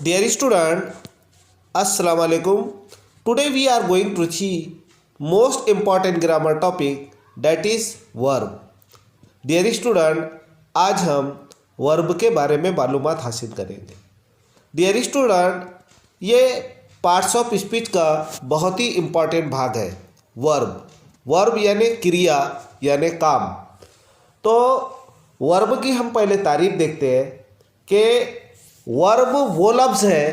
Dear student, Assalamu alaikum. Today we are going to see most important grammar topic that is verb. Dear student, आज हम verb के बारे में मालूमात हासिल करेंगे. डियर स्टूडेंट, ये पार्ट्स ऑफ स्पीच का बहुत ही इम्पॉर्टेंट भाग है. वर्ब यानी क्रिया यानी काम. तो वर्ब की हम पहले तारीफ देखते हैं कि वर्ब वो लफ्ज़ है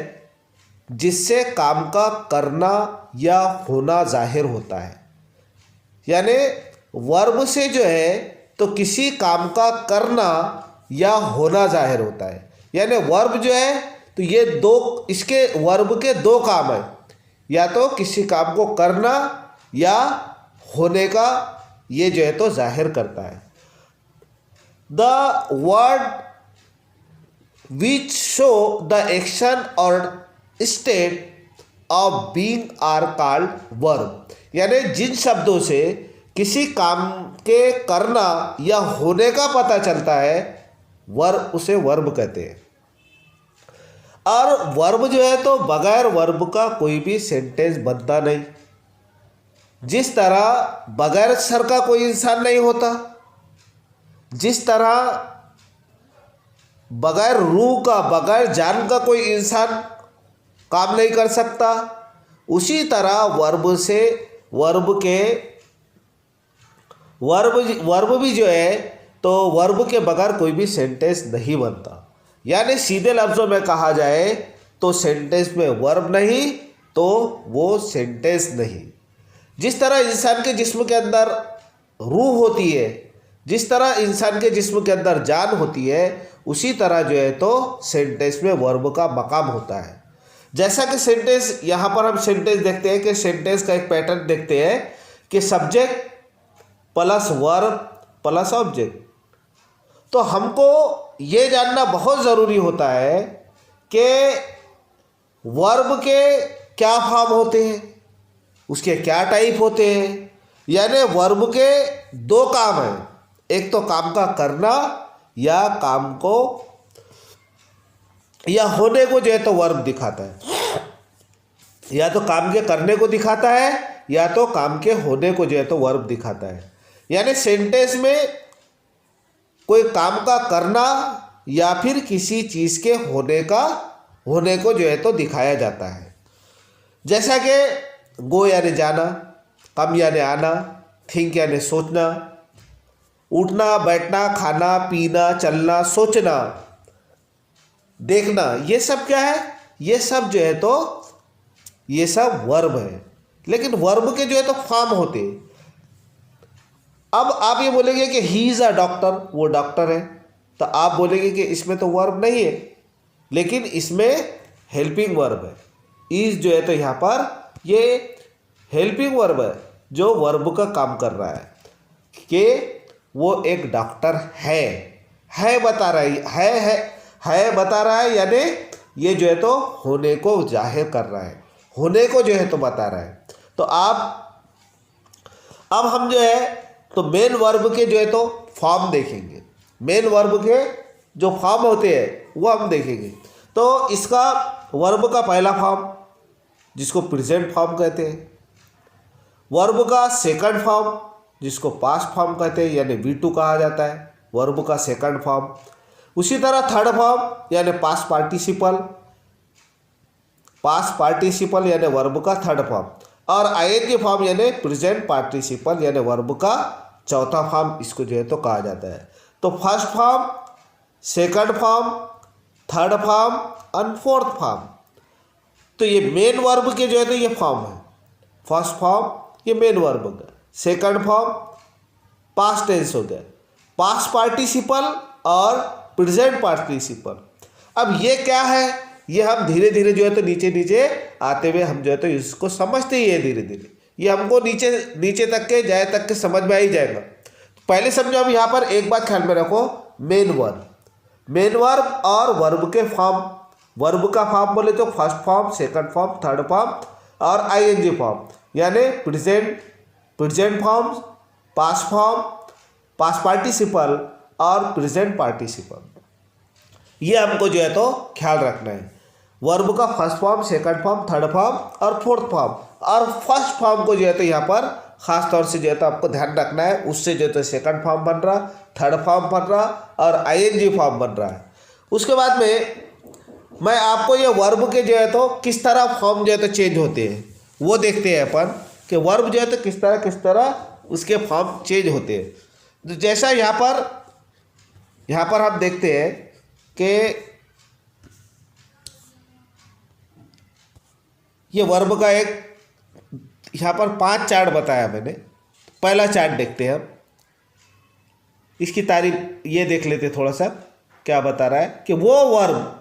जिससे काम का करना या होना जाहिर होता है. यानी वर्ब से जो है तो किसी काम का करना या होना जाहिर होता है. यानी वर्ब जो है तो ये दो, इसके वर्ब के दो काम है, या तो किसी काम को करना या होने का ये जो है तो जाहिर करता है. The word which show the action or state of being are called verb. यानी जिन शब्दों से किसी काम के करना या होने का पता चलता है वर्ब, उसे वर्ब कहते हैं. और वर्ब जो है तो बगैर वर्ब का कोई भी सेंटेंस बनता नहीं. जिस तरह बगैर सर का कोई इंसान नहीं होता, जिस तरह बगैर रूह का, बगैर जान का कोई इंसान काम नहीं कर सकता, उसी तरह वर्ब भी जो है तो वर्ब के बगैर कोई भी सेंटेंस नहीं बनता. यानी सीधे लफ्ज़ों में कहा जाए तो सेंटेंस में वर्ब नहीं तो वो सेंटेंस नहीं. जिस तरह इंसान के जिस्म के अंदर रूह होती है, जिस तरह इंसान के जिस्म के अंदर जान होती है, उसी तरह जो है तो सेंटेंस में वर्ब का मकाम होता है. जैसा कि सेंटेंस, यहाँ पर हम सेंटेंस देखते हैं कि सेंटेंस का एक पैटर्न देखते हैं कि subject plus verb plus object. तो हमको ये जानना बहुत ज़रूरी होता है कि वर्ब के क्या फॉर्म होते हैं, उसके क्या टाइप होते हैं. यानी वर्ब के दो काम हैं, एक तो काम का करना या काम को या होने को जो है तो वर्ब दिखाता है, या तो काम के करने को दिखाता है या तो काम के होने को जो है तो वर्ब दिखाता है. यानी सेंटेंस में कोई काम का करना या फिर किसी चीज़ के होने को जो है तो दिखाया जाता है. जैसा कि गो यानी जाना, कम यानी आना, थिंक यानी सोचना, उठना बैठना, खाना पीना, चलना, सोचना, देखना, ये सब क्या है? ये सब जो है तो ये सब वर्ब है. लेकिन वर्ब के जो है तो फॉर्म होते हैं. अब आप ये बोलेंगे कि ही इज़ अ डॉक्टर, वो डॉक्टर है, तो आप बोलेंगे कि इसमें तो वर्ब नहीं है, लेकिन इसमें हेल्पिंग वर्ब है. इज़ जो है तो यहाँ पर ये हेल्पिंग वर्ब है जो वर्ब का काम कर रहा है कि वो एक डॉक्टर है बता रही है बता रहा है. यानी ये जो है तो होने को जाहिर कर रहा है, होने को जो है तो बता रहा है. तो अब हम जो है तो मेन वर्ब के जो है तो फॉर्म देखेंगे. मेन वर्ब के जो फॉर्म होते हैं वो हम देखेंगे. तो इसका वर्ब का पहला फॉर्म जिसको प्रेजेंट फॉर्म कहते हैं, वर्ब का सेकंड फॉर्म जिसको पास्ट फॉर्म कहते हैं यानी V2 कहा जाता है, वर्ब का सेकंड फॉर्म. उसी तरह थर्ड फॉर्म यानी पास्ट पार्टिसिपल यानी वर्ब का थर्ड फॉर्म, और ING फॉर्म यानी प्रेजेंट पार्टिसिपल यानी वर्ब का चौथा फॉर्म इसको जो है तो कहा जाता है. तो first form, second form, third form और फोर्थ फॉर्म. तो ये मेन वर्ब के जो है तो ये फॉर्म है. फर्स्ट फॉर्म ये मेन वर्ब का, सेकंड फॉर्म पास्ट टेंस हो गया, पास्ट पार्टिसिपल और प्रेजेंट पार्टिसिपल. अब ये क्या है, ये हम धीरे धीरे जो है तो नीचे आते हुए हम जो है तो इसको समझते ही है. धीरे धीरे ये हमको नीचे तक के समझ में आ ही जाएगा. पहले समझो, हम यहाँ पर एक बात ख्याल में रखो, मेन वर्ब और वर्ब के फॉर्म. वर्ब का फॉर्म बोले तो first form, second form, third form और ING फॉर्म. यानी present form, past form, past participle और प्रेजेंट पार्टिसिपल. ये हमको जो है तो ख्याल रखना है. वर्ब का first form, second form, third form और फोर्थ फॉर्म। और फर्स्ट फॉर्म को जो है तो यहाँ पर खास तौर से जो है तो आपको ध्यान रखना है, उससे जो है तो सेकंड फॉर्म बन रहा, थर्ड फॉर्म बन रहा और आईएनजी फॉर्म बन रहा है। उसके बाद में मैं आपको ये वर्ब के जो है तो किस तरह फॉर्म जो है तो चेंज होते हैं वो देखते हैं अपन, कि वर्ब जो है तो किस तरह उसके फॉर्म चेंज होते हैं। तो जैसा यहाँ पर हम देखते हैं कि ये वर्ब का एक यहाँ पर 5 चार्ट बताया मैंने। पहला चार्ट देखते हैं हम, इसकी तारीफ ये देख लेते थोड़ा सा क्या बता रहा है, कि वो वर्ब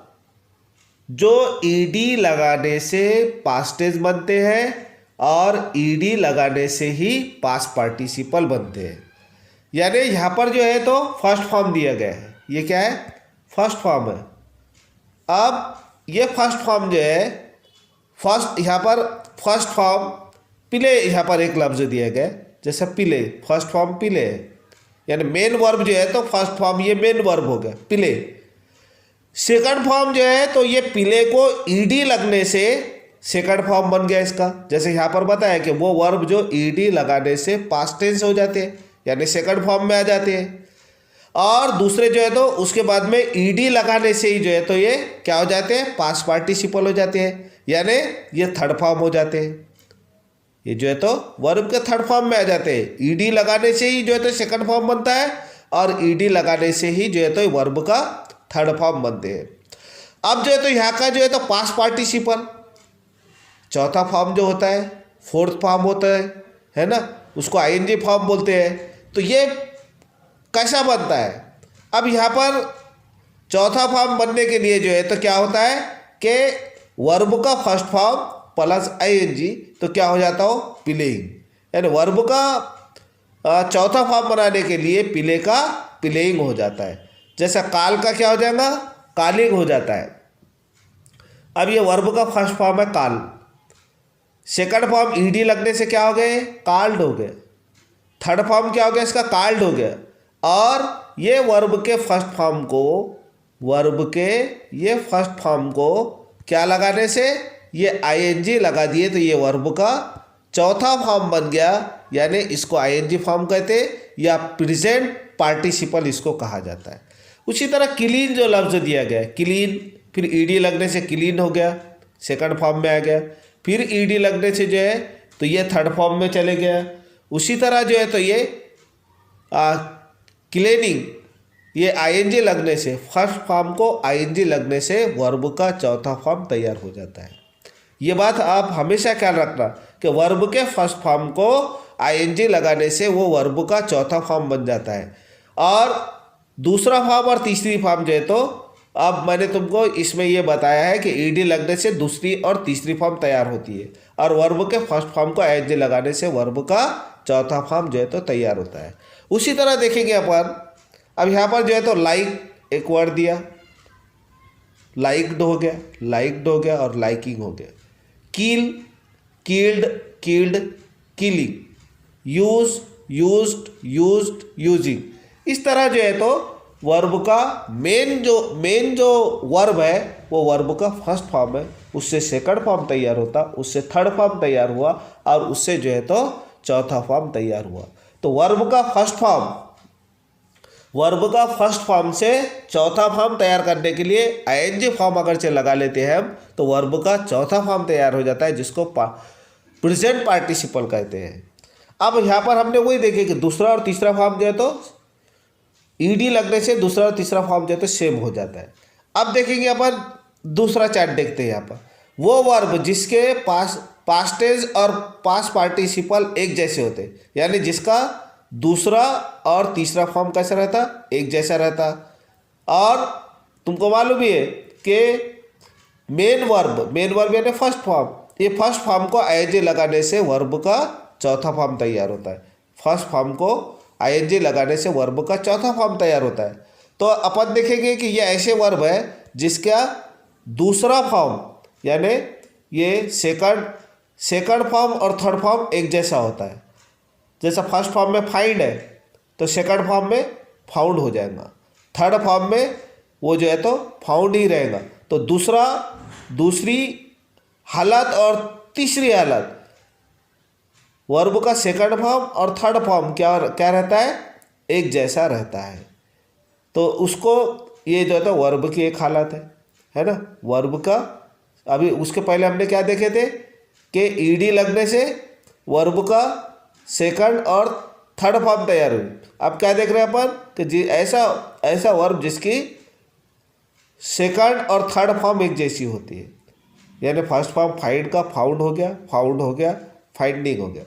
जो ईडी लगाने से पास्ट टेंस बनते हैं और ईडी लगाने से ही पास्ट पार्टिसिपल बनते हैं। यानी यहाँ पर जो है तो फर्स्ट फॉर्म दिया गया है, ये क्या है, फर्स्ट फॉर्म है। अब ये फर्स्ट फॉर्म जो है, यहाँ पर फर्स्ट फॉर्म पिले, यहाँ पर एक लफ्ज़ दिया गया जैसे पिले, फर्स्ट फॉर्म पिले है, यानी मेन वर्ब जो है तो फर्स्ट फॉर्म ये मेन वर्ब हो गया पिले। सेकंड फॉर्म जो है तो ये पिले को ईडी लगने से सेकंड फॉर्म बन गया इसका। जैसे यहाँ पर बताया कि वो वर्ब जो ईडी लगाने से पास्ट टेंस हो जाते हैं, यानी सेकंड फॉर्म में आ जाते हैं। और दूसरे जो है तो उसके बाद में ईडी लगाने से ही जो है तो ये क्या हो जाते हैं, पास्ट पार्टिसिपल हो जाते हैं, यानी ये थर्ड फॉर्म हो जाते हैं। ये जो है तो वर्ब के थर्ड फॉर्म में आ जाते हैं। ईडी लगाने से ही जो है तो सेकंड फॉर्म बनता है और ईडी लगाने से ही जो है तो वर्ब का थर्ड फॉर्म बनते हैं। अब जो है तो यहाँ का जो है तो पास्ट पार्टिसिपल चौथा फॉर्म जो होता है, फोर्थ फॉर्म होता है ना, उसको आईएनजी फॉर्म बोलते हैं। तो ये कैसा बनता है, अब यहाँ पर चौथा फॉर्म बनने के लिए जो है तो क्या होता है कि वर्ब का फर्स्ट फॉर्म प्लस आईएनजी, तो क्या हो जाता हो, प्लेइंग। यानी वर्ब का चौथा फॉर्म बनाने के लिए पिले का प्लेइंग हो जाता है। जैसा काल का क्या हो जाएगा, कालिंग हो जाता है। अब ये वर्ब का फर्स्ट फॉर्म है काल, सेकंड फॉर्म ईडी लगने से क्या हो गए, काल्ड हो गए। थर्ड फॉर्म क्या हो गया इसका, काल्ड हो गया। और ये वर्ब के फर्स्ट फॉर्म को क्या लगाने से, ये आईएनजी लगा दिए तो ये वर्ब का चौथा फॉर्म बन गया, यानी इसको आईएनजी फॉर्म कहते हैं या प्रेजेंट पार्टिसिपल इसको कहा जाता है। उसी तरह क्लीन जो लफ्ज़ दिया गया है, क्लीन, फिर ईडी लगने से क्लीन हो गया, सेकंड फॉर्म में आ गया। फिर ईडी लगने से जो है तो ये थर्ड फॉर्म में चले गया। उसी तरह जो है तो ये क्लीनिंग, ये आईएनजी लगने से, फर्स्ट फॉर्म को आईएनजी लगने से वर्ब का चौथा फॉर्म तैयार हो जाता है। ये बात आप हमेशा ख्याल रखना कि वर्ब के फर्स्ट फॉर्म को आईएनजी लगाने से वो वर्ब का चौथा फॉर्म बन जाता है। और दूसरा फॉर्म और तीसरी फॉर्म जो है तो अब मैंने तुमको इसमें ये बताया है कि ईडी लगने से दूसरी और तीसरी फॉर्म तैयार होती है, और वर्ब के फर्स्ट फॉर्म को आईएनजी लगाने से वर्ब का चौथा फॉर्म जो है तो तैयार होता है। उसी तरह देखेंगे अपन, अब यहाँ पर जो है तो लाइक एक वर्ड दिया, लाइक्ड हो गया और लाइकिंग हो गया। Kill, killed, killed, killing, used, using. इस तरह जो है तो वर्ब का मेन जो वर्ब है वो वर्ब का फर्स्ट फॉर्म है, उससे सेकंड फॉर्म तैयार होता, उससे थर्ड फॉर्म तैयार हुआ और उससे जो है तो चौथा फॉर्म तैयार हुआ। तो वर्ब का फर्स्ट फॉर्म से चौथा फॉर्म तैयार करने के लिए आईएनजी फॉर्म अगर से लगा लेते हैं हम, तो वर्ब का चौथा फॉर्म तैयार हो जाता है, जिसको प्रेजेंट पार्टिसिपल कहते हैं। अब यहाँ पर हमने वही देखे कि दूसरा और तीसरा फॉर्म जो है तो ईडी लगने से दूसरा और तीसरा फॉर्म जो है तो सेम हो जाता है। अब देखेंगे अपन दूसरा चार्ट देखते हैं। यहाँ पर वो वर्ब जिसके पास्ट टेंस और पास्ट पार्टिसिपल एक जैसे होते, यानी जिसका दूसरा और तीसरा फॉर्म कैसा रहता, एक जैसा रहता। और तुमको मालूम ही है कि मेन वर्ब यानी फर्स्ट फॉर्म, ये फर्स्ट फॉर्म को आईएनजी लगाने से वर्ब का चौथा फॉर्म तैयार होता है। फर्स्ट फॉर्म को आईएनजी लगाने से वर्ब का चौथा फॉर्म तैयार होता है। तो अपन देखेंगे कि ये ऐसे वर्ब है जिसका दूसरा फॉर्म यानी ये सेकंड फॉर्म और थर्ड फॉर्म एक जैसा होता है। जैसा फर्स्ट फॉर्म में फाइंड है तो सेकंड फॉर्म में फाउंड हो जाएगा, थर्ड फॉर्म में वो जो है तो फाउंड ही रहेगा। तो दूसरा दूसरी हालत और तीसरी हालत, वर्ब का सेकंड फॉर्म और थर्ड फॉर्म क्या क्या रहता है, एक जैसा रहता है। तो उसको ये जो है तो वर्ब की एक हालत है ना। वर्ब का अभी उसके पहले हमने क्या देखे थे कि ईडी लगने से वर्ब का सेकंड और थर्ड फॉर्म तैयार हुई। अब क्या देख रहे हैं अपन कि जी ऐसा ऐसा वर्ब जिसकी सेकंड और थर्ड फॉर्म एक जैसी होती है। यानी फर्स्ट फॉर्म फाइंड का फाउंड हो गया, फाउंड हो गया, फाइंडिंग हो गया,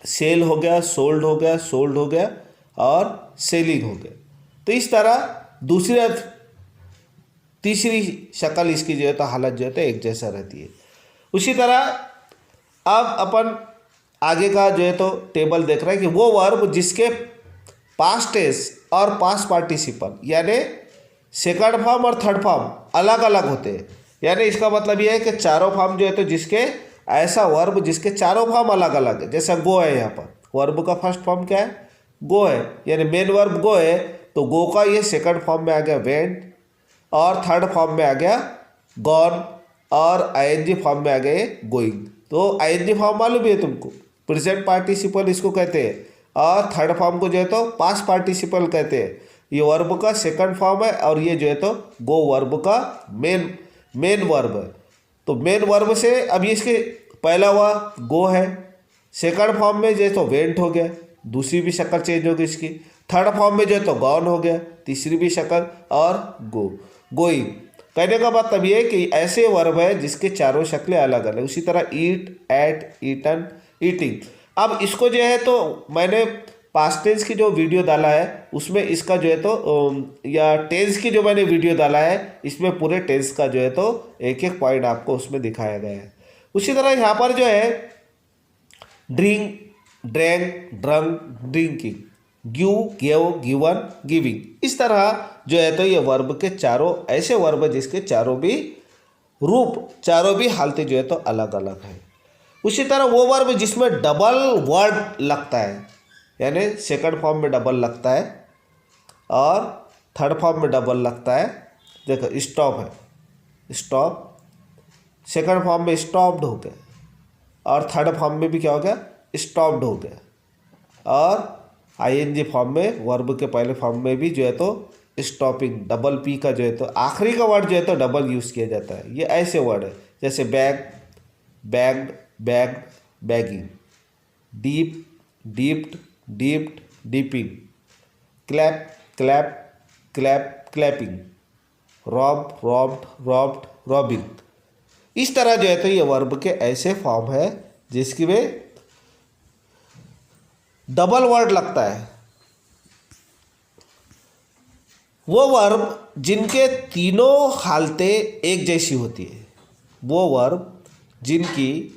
सेल हो गया, सोल्ड हो गया, सोल्ड हो गया और सेलिंग हो गया। तो इस तरह दूसरी और तीसरी शक्ल इसकी जो है तो हालत जो है तो एक जैसा रहती है। उसी तरह अब अपन आगे का जो है तो टेबल देख रहे हैं कि वो वर्ब जिसके पास्ट टेंस और पास्ट पार्टिसिपल यानी सेकंड फॉर्म और थर्ड फॉर्म अलग अलग होते हैं। यानी इसका मतलब ये है कि चारों फॉर्म जो है तो जिसके ऐसा वर्ब जिसके चारों फॉर्म अलग अलग है। जैसा गो है, यहाँ पर वर्ब का फर्स्ट फॉर्म क्या है, गो है, यानी मेन वर्ब गो है, तो गो का ये सेकंड फॉर्म में आ गया वेंट, और थर्ड फॉर्म में आ गया गॉन, और आईएनजी फॉर्म में आ गए गोइंग। तो आईएनजी फॉर्म मालूम है तुमको, प्रेजेंट पार्टिसिपल इसको कहते हैं, और थर्ड फॉर्म को जो है तो पास्ट पार्टिसिपल कहते हैं। ये वर्ब का सेकंड फॉर्म है और ये जो है तो गो वर्ब का मेन वर्ब है। तो मेन वर्ब से अब ये इसके पहला हुआ गो है, सेकंड फॉर्म में जो है तो वेंट हो गया, दूसरी भी शक्ल चेंज हो गई इसकी, थर्ड फॉर्म में जो है तो गॉन हो गया, तीसरी भी शक्ल, और गोइंग। कहने का मतलब ये है कि ऐसे वर्ब है जिसके चारों शक्लें अलग अलग। उसी तरह ईट, एट, ईटन, ईटिंग। अब इसको जो है तो मैंने पास्ट टेंस की जो वीडियो डाला है उसमें इसका जो है तो या टेंस की जो मैंने वीडियो डाला है इसमें पूरे टेंस का जो है तो एक एक पॉइंट आपको उसमें दिखाया गया है। उसी तरह यहाँ पर जो है drink, drank, drunk, drinking, give, give, given, giving. इस तरह जो है तो ये वर्ब के चारों ऐसे वर्ब है जिसके चारों भी रूप, चारों भी हालतें जो है तो अलग अलग है। उसी तरह वो वर्ब जिसमें डबल वर्ड लगता है, यानी सेकंड फॉर्म में डबल लगता है और थर्ड फॉर्म में डबल लगता है। देखो स्टॉप है, स्टॉप सेकंड फॉर्म में स्टॉप्ड हो गया और थर्ड फॉर्म में भी क्या हो गया, स्टॉप्ड हो गया, और आईएनजी फॉर्म में वर्ब के पहले फॉर्म में भी जो है तो स्टॉपिंग, डबल पी का जो है तो आखिरी का वर्ड जो है तो डबल यूज़ किया जाता है। ये ऐसे वर्ड है जैसे bag, bagged, bagged, bagging, dip, dipped, dipped, dipping, clap, clap, clap, clapping, rob, robbed, robbed, robbing. इस तरह जो है तो ये वर्ब के ऐसे फॉर्म है जिसकी में डबल वर्ड लगता है। वो वर्ब जिनके तीनों हालतें एक जैसी होती है, वो वर्ब जिनकी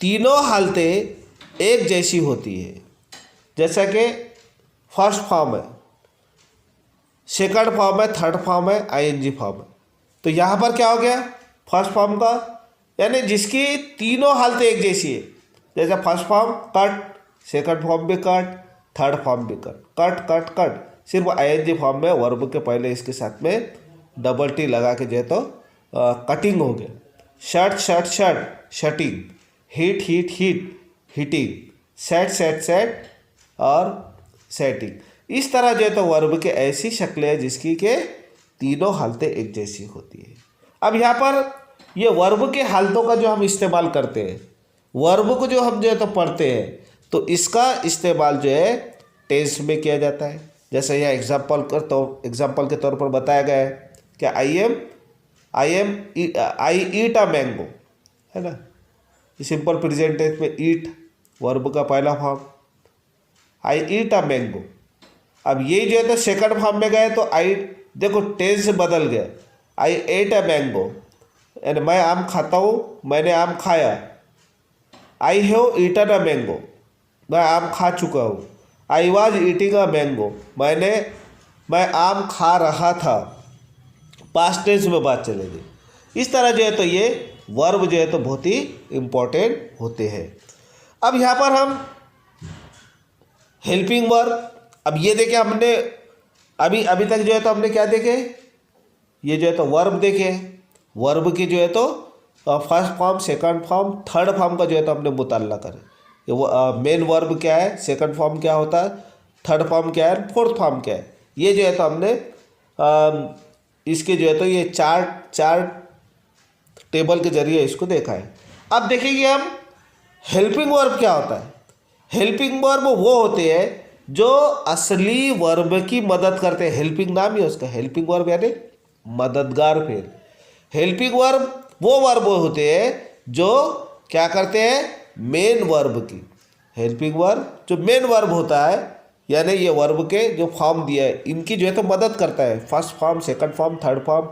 तीनों हालतें एक जैसी होती है। जैसा कि फर्स्ट फॉर्म है, सेकंड फॉर्म है, थर्ड फॉर्म है, आईएनजी फॉर्म है। तो यहाँ पर क्या हो गया, फर्स्ट फॉर्म का यानी जिसकी तीनों हालतें एक जैसी है। जैसे first form cut, second form भी कट, थर्ड फॉर्म भी कट, कट कट कट। सिर्फ आईएनजी फॉर्म में वर्ब के पहले इसके साथ में डबल टी लगा के जो है तो कटिंग हो गया। Shirt, shirt, shirt, shirting, heat, heat, heat, heating, set, set, set और सेटिंग। इस तरह जो है तो वर्ब के ऐसी शक्लें हैं जिसकी के तीनों हालतें एक जैसी होती है। अब यहाँ पर ये वर्ब के हालतों का जो हम इस्तेमाल करते हैं, वर्ब को जो हम जो है तो पढ़ते हैं, तो इसका इस्तेमाल जो है टेंस में किया जाता है। जैसे यहाँ एग्जाम्पल के तौर पर बताया गया है कि आई ईट अ मैंगो, है ना। सिंपल प्रेजेंट टेंस में ईट वर्ब का पहला form, I eat a mango. अब ये जो है तो सेकंड फॉर्म में गए तो आई, देखो टेंस बदल गया, आई एट अ मैंगो, यानी मैं आम खाता हूँ, मैंने आम खाया। I have eaten a mango, मैं आम खा चुका हूँ। I was eating a mango, मैं आम खा रहा था। पास्ट टेंस में बात चलेगी। इस तरह जो है तो ये वर्ब जो है तो बहुत ही इम्पोर्टेंट होते हैं। अब यहाँ पर हम हेल्पिंग वर्ब, अब ये देखे हमने अभी तक जो है तो हमने क्या देखे, ये जो है तो वर्ब देखे, वर्ब की जो है तो first form, second form, third form का जो है तो हमने मुताल्ला करें। मेन वर्ब क्या है, सेकंड फॉर्म क्या होता है, थर्ड फॉर्म क्या है, फोर्थ फॉर्म क्या है, ये जो है तो हमने इसके जो है तो ये चार टेबल के जरिए इसको देखा है। अब देखेंगे हम हेल्पिंग वर्ब क्या होता है। हेल्पिंग वर्ब वो होते हैं जो असली वर्ब की मदद करते हैं। हेल्पिंग नाम ही है उसका, हेल्पिंग वर्ब यानी मददगार फेल। हेल्पिंग वर्ब वो वर्ब होते हैं जो क्या करते हैं, मेन वर्ब की। हेल्पिंग वर्ब जो मेन वर्ब होता है, यानी ये वर्ब के जो फॉर्म दिया है इनकी जो है तो मदद करता है। First form, second form, third form,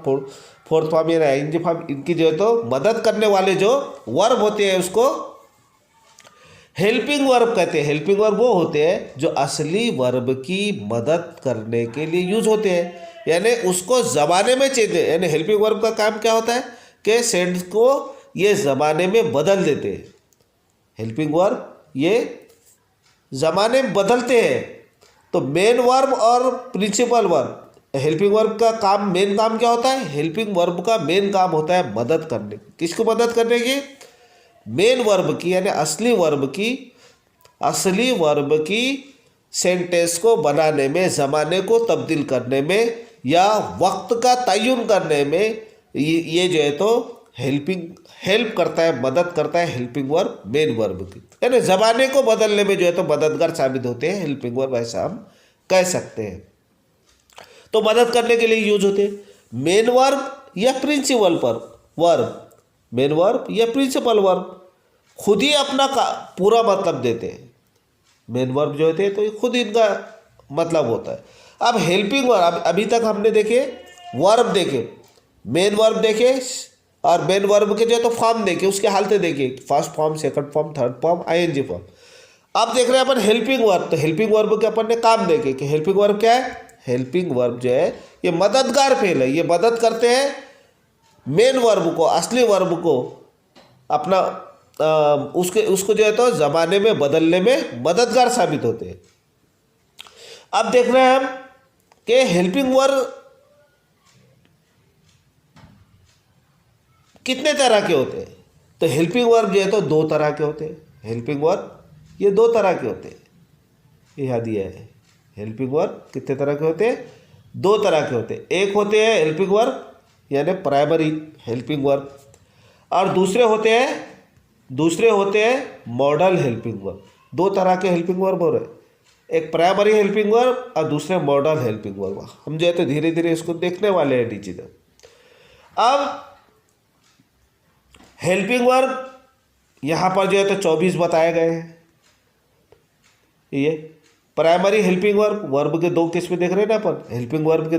fourth form यानी आईएनजी फॉर्म, इनकी जो है तो मदद करने वाले जो वर्ब होते हैं उसको हेल्पिंग वर्ब कहते हैं। हेल्पिंग वर्ब वो होते हैं जो असली वर्ब की मदद करने के लिए यूज होते हैं, यानी उसको ज़माने में चेंज है। यानी हेल्पिंग वर्ब का काम क्या होता है कि सेंटेंस को ये ज़माने में बदल देते हैं। हेल्पिंग वर्ब ये ज़माने में बदलते हैं। तो मेन वर्ब और प्रिंसिपल वर्ब, हेल्पिंग वर्ब का काम, मेन काम क्या होता है, हेल्पिंग वर्ब का मेन काम होता है मदद करने। किसको मदद करने की, मेन वर्ब की, यानी असली वर्ब की सेंटेंस को बनाने में, ज़माने को तब्दील करने में या वक्त का तयन करने में ये जो है तो हेल्प करता है, मदद करता है हेल्पिंग वर्ब मेन वर्ब की। यानी ज़माने को बदलने में जो है तो मददगार साबित होते हैं हेल्पिंग वर्ब, ऐसा हम कह सकते हैं। तो मदद करने के लिए यूज होते हैं मेन वर्ब या प्रिंसिपल वर्ब। मेन वर्ब या प्रिंसिपल वर्ब खुद ही अपना पूरा मतलब देते हैं। मेन वर्ब जो होते हैं तो खुद इनका मतलब होता है। अब हेल्पिंग वर्ब, अभी तक हमने देखे वर्ब देखे, मेन वर्ब देखे और मेन वर्ब के जो है तो फॉर्म देखे, उसके हालतें देखे, first form, second form, third form, ING form. अब देख रहे हैं अपन हेल्पिंग वर्ब। तो हेल्पिंग वर्ब के अपन ने काम देखे कि हेल्पिंग वर्ब क्या है। हेल्पिंग वर्ब जो है ये मददगार फेल है, ये मदद करते हैं मेन वर्ब को, असली वर्ब को अपना उसको जो है तो ज़माने में बदलने में मददगार साबित होते हैं। अब देख रहे हैं हम कि हेल्पिंग वर्ब कितने तरह के होते हैं। तो हेल्पिंग वर्ब जो है तो दो तरह के होते हैं। हेल्पिंग वर्ब ये दो तरह के होते हैं, यह दिया है। हेल्पिंग वर्ब कितने तरह के होते हैं, दो तरह के होते हैं। एक होते हैं हेल्पिंग वर्ब यानी प्राइमरी हेल्पिंग वर्ब, और दूसरे होते हैं मॉडल हेल्पिंग वर्ब। दो तरह के हेल्पिंग वर्ब हो रहे हैं, एक प्राइमरी हेल्पिंग वर्ब और दूसरे मॉडल हेल्पिंग वर्ब। हम जो है तो धीरे धीरे इसको देखने वाले हैं नीचे तक। अब हेल्पिंग वर्ब यहाँ पर जो है तो 24 बताए गए हैं। ये प्राइमरी हेल्पिंग वर्ब के दो किस्में देख रहे हैं ना अपन। हेल्पिंग वर्ब के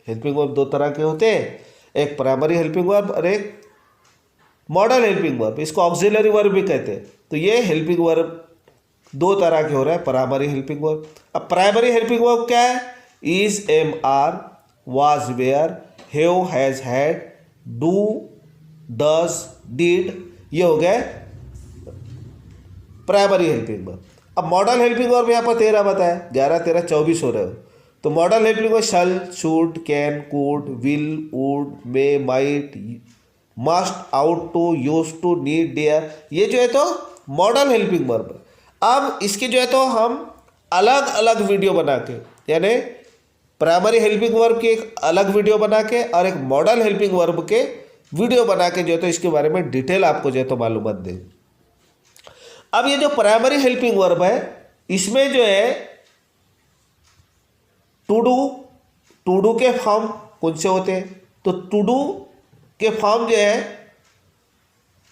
हेल्पिंग वर्ब दो तरह के होते हैं, एक प्राइमरी हेल्पिंग वर्ब और एक मॉडल हेल्पिंग वर्ब। इसको ऑक्सिलरी वर्ब भी कहते हैं। तो ये हेल्पिंग वर्ब दो तरह के हो रहा है, प्राइमरी हेल्पिंग वर्ब। अब प्राइमरी हेल्पिंग वर्ब क्या है, is, am, are, was, were, have, has, had, do, does, did, ये हो गए प्राइमरी हेल्पिंग वर्ब। अब मॉडल हेल्पिंग वर्ब यहाँ पर 13 बताया, 11, 13, 24 हो रहे हो। तो modal helping verb shall, should, can, could, will, would, may, might, must, ought to, use to, need, dare, ये जो है तो मॉडल हेल्पिंग वर्ब। अब इसकी जो है तो हम अलग अलग वीडियो बना के, यानी प्राइमरी हेल्पिंग वर्ब की एक अलग वीडियो बना के और एक मॉडल हेल्पिंग वर्ब के वीडियो बना के जो है तो इसके बारे में डिटेल आपको जो है तो मालूमात दें। अब ये जो प्राइमरी हेल्पिंग वर्ब है इसमें जो है टू डू के फॉर्म कौन से होते हैं। तो टू डू के फॉर्म जो है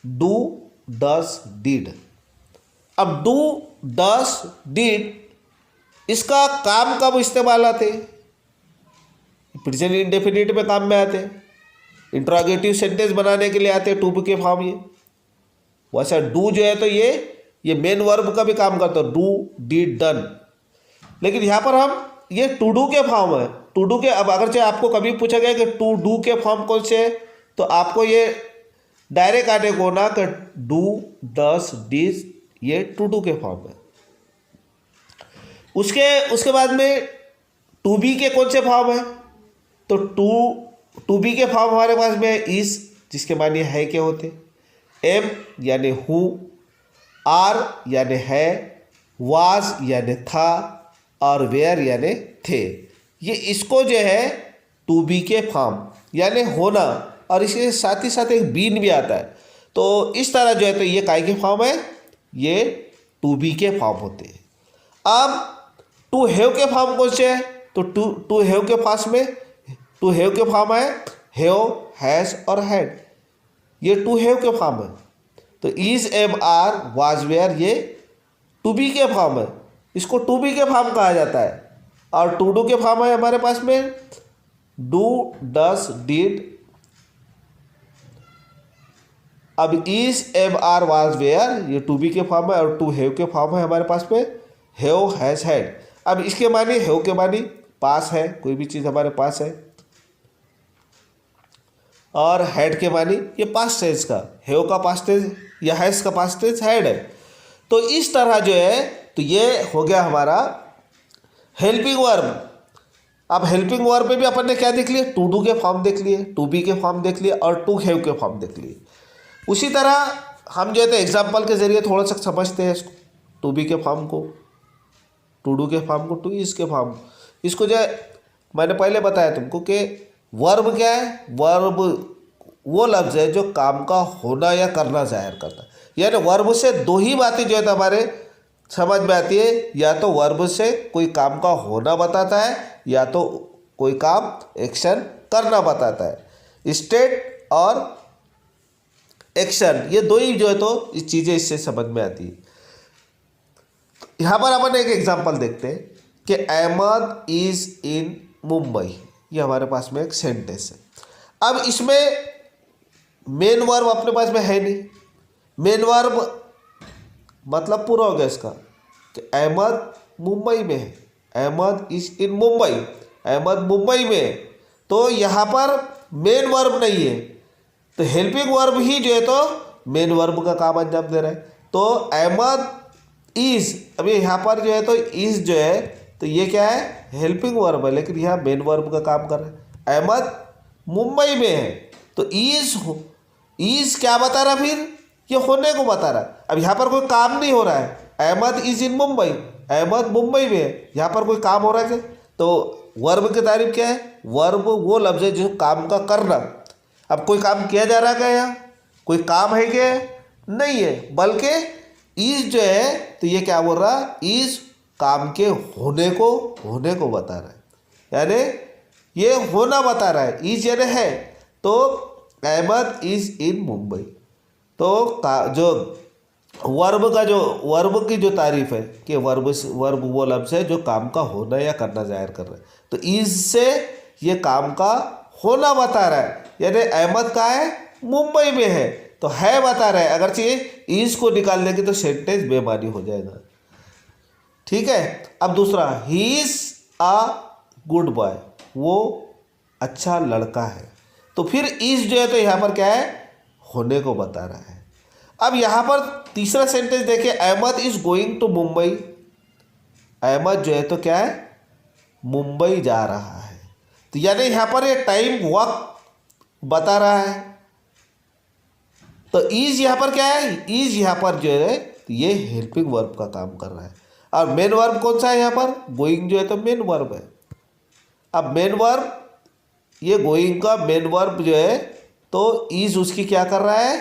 डू, डस, डिड। अब डू, डस, डिड इसका काम कब इस्तेमाल आते हैं, प्रेजेंट इंडेफिनिट में काम में आते हैं, इंट्रोगेटिव सेंटेंस बनाने के लिए आते हैं टू बी के फॉर्म ये। वैसा डू जो है तो ये मेन वर्ब का भी काम करता है, डू, डिड, डन। लेकिन यहाँ पर हम ये टू डू के फॉर्म है। टू डू के, अब अगर चाहे आपको कभी पूछा गया कि टू डू के फॉर्म कौन से है, तो आपको ये डायरेक्ट आने को ना कि डू, डस, डिड, ये टू डू के फॉर्म है। उसके बाद में टू बी के कौन से फॉर्म है, तो टू बी के फॉर्म हमारे पास में है इज, जिसके माने है क्या होते, एम यानी हु, आर यानी है, वाज यानी था, और वेयर यानी थे। ये इसको जो है टू बी के फॉर्म यानी होना, और इसके साथ ही साथ एक बीन भी आता है। तो इस तरह जो है तो ये काय के फॉर्म है, ये टू बी के फॉर्म होते हैं। अब टू हैव के फॉर्म कौन से है, तो टू हैव के पास में टू हैव के फॉर्म है हैव, हैज और हैड, ये टू हैव के फॉर्म है। तो is, am, are, was, were ये टू बी के फॉर्म है, इसको टू बी के फॉर्म कहा जाता है। और टू डू के फॉर्म है हमारे पास में डू, डस, डिड। अब is, am, are, was, were ये टू बी के फॉर्म है, और टू हैव के फॉर्म है हमारे पास में हैव, हैज, हैड। अब इसके मानी हैव के मानी पास है, कोई भी चीज़ हमारे पास है, और हैड के मानी ये पास्ट टेंस का, हैव का पास्ट टेंस या हैज का पास्ट टेंस हैड है। तो इस तरह जो है तो ये हो गया हमारा हेल्पिंग वर्ब। अब हेल्पिंग वर्ब में भी अपन ने क्या देख लिया, टू डू के फॉर्म देख लिए, टू बी के फॉर्म देख लिए, और टू हैव के फॉर्म देख लिए। उसी तरह हम जो है तो एग्जाम्पल के जरिए थोड़ा सा समझते हैं इसको, टू बी के फॉर्म को, टू डू के फॉर्म को, टू इज के फॉर्म। इसको जो है मैंने पहले बताया तुमको कि वर्ब क्या है, वर्ब वो लफ्ज़ है जो काम का होना या करना जाहिर करता है। यानी वर्ब से दो ही बातें जो है तो हमारे समझ में आती है, या तो वर्ब से कोई काम का होना बताता है, या तो कोई काम एक्शन करना बताता है। स्टेट और एक्शन ये दो ही जो है तो इस चीज़ें इससे समझ में आती है। यहाँ पर अपन एक एग्जांपल देखते हैं कि अहमद इज़ इन मुंबई, ये हमारे पास में एक सेंटेंस है। अब इसमें मेन वर्ब अपने पास में है नहीं, मेन वर्ब मतलब पूरा हो गया इसका कि अहमद मुंबई में है, अहमद इज़ इन मुंबई, अहमद मुंबई में है। तो यहाँ पर मेन वर्ब नहीं है, तो हेल्पिंग वर्ब ही जो है तो मेन वर्ब का काम अंजाम दे रहा है। तो अहमद इज़, अभी यहाँ पर जो है तो इज़ जो है तो ये क्या है, हेल्पिंग वर्ब है, लेकिन यहाँ मेन वर्ब का काम कर रहा है। अहमद मुंबई में है, तो इज़ क्या बता रहा, फिर ये होने को बता रहा है। अब यहाँ पर कोई काम नहीं हो रहा है, अहमद इज़ इन मुंबई, अहमद मुंबई में है, यहाँ पर कोई काम हो रहा है क्या, तो वर्ब की तारीफ क्या है, वर्ब वो लफ्ज़ है जो काम का करना। अब कोई काम किया जा रहा है क्या, यहाँ कोई काम है क्या, नहीं है, बल्कि इज़ जो है तो ये क्या बोल रहा है, इज़ काम के होने को बता रहा है, यानी ये होना बता रहा है। इज़ यानी है, तो अहमद इज़ इन मुंबई, तो जो वर्ब की जो तारीफ है कि वर्ब वो लफ्ज़ है जो काम का होना या करना जाहिर कर रहा है। तो इज़ से ये काम का होना बता रहा है, यानी अहमद का है मुंबई में है, तो है बता रहा है। अगर चाहिए इज़ को निकाल देंगे तो सेंटेंस बेमानी हो जाएगा। ठीक है। अब दूसरा, he is a good boy, वो अच्छा लड़का है, तो फिर इज़ जो है तो यहाँ पर क्या है, होने को बता रहा है। अब यहाँ पर तीसरा सेंटेंस देखिए, Ahmed is going to Mumbai, Ahmed जो है तो क्या है, मुंबई जा रहा है, तो यानी यहाँ पर ये टाइम वक्त बता रहा है। तो इज़ यहाँ पर क्या है, इज़ यहाँ पर जो है ये हेल्पिंग वर्ब का काम कर रहा है। और मेन वर्ब कौन सा है यहाँ पर, गोइंग जो है तो मेन वर्ब है। अब मेन वर्ब, ये गोइंग का मेन वर्ब जो है तो इज़ उसकी क्या कर रहा है,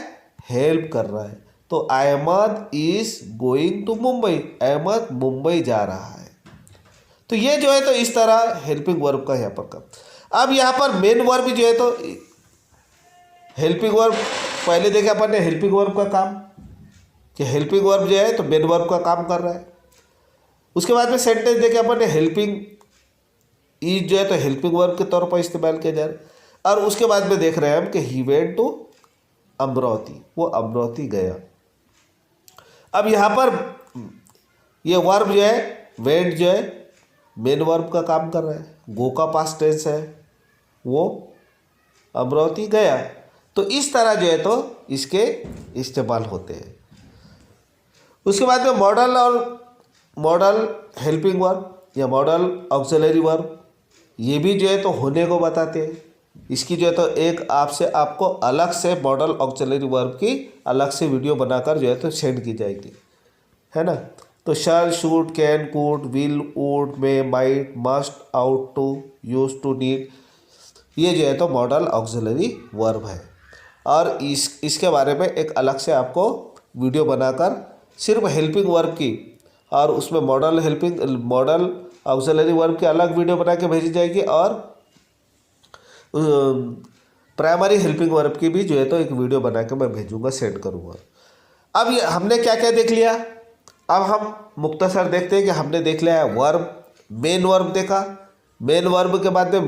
हेल्प कर रहा है। तो Ahmed is going to Mumbai, Ahmed Mumbai जा रहा है। तो ये जो है तो इस तरह हेल्पिंग वर्ब का यहाँ पर काम। अब यहाँ पर मेन वर्ब जो है तो हेल्पिंग वर्ब, पहले देखे अपन ने हेल्पिंग वर्ब का काम कि हेल्पिंग वर्ब जो है तो मेन वर्ब का काम कर रहा है। उसके बाद में सेंटेंस देखे अपन ने हेल्पिंग इज जो है तो हेल्पिंग वर्ब के तौर पर इस्तेमाल किया जा रहा है। और उसके बाद में देख रहे हैं हम कि ही वेंट टू अमरावती, वो अमरावती गया। अब यहाँ पर ये वर्ब जो है वेंट जो है मेन वर्ब का काम कर रहा है, गो का पास्ट टेंस है, वो अमरावती गया। तो इस तरह जो है तो इसके इस्तेमाल होते हैं। उसके बाद में मॉडल और मॉडल हेल्पिंग वर्ब या मॉडल ऑक्सिलरी वर्ब, ये भी जो है तो होने को बताते हैं। इसकी जो है तो एक आपको अलग से मॉडल ऑक्सिलरी वर्ब की अलग से वीडियो बनाकर जो है तो सेंड की जाएगी, है ना। तो shall, should, can, could, will, would, may, might, must, ought to, use to, need, ये जो है तो मॉडल ऑक्सिलरी वर्ब है। और इसके बारे में एक अलग से आपको वीडियो बनाकर सिर्फ हेल्पिंग वर्ब की और उसमें मॉडल ऑक्सिलरी वर्ब की अलग वीडियो बना के भेजी जाएगी और प्राइमरी हेल्पिंग वर्ब की भी जो है तो एक वीडियो बना के मैं भेजूंगा, सेंड करूंगा। अब ये हमने क्या क्या देख लिया। अब हम मुख्तसर देखते हैं कि हमने देख लिया है वर्ब, मेन वर्ब देखा। मेन वर्ब के बाद में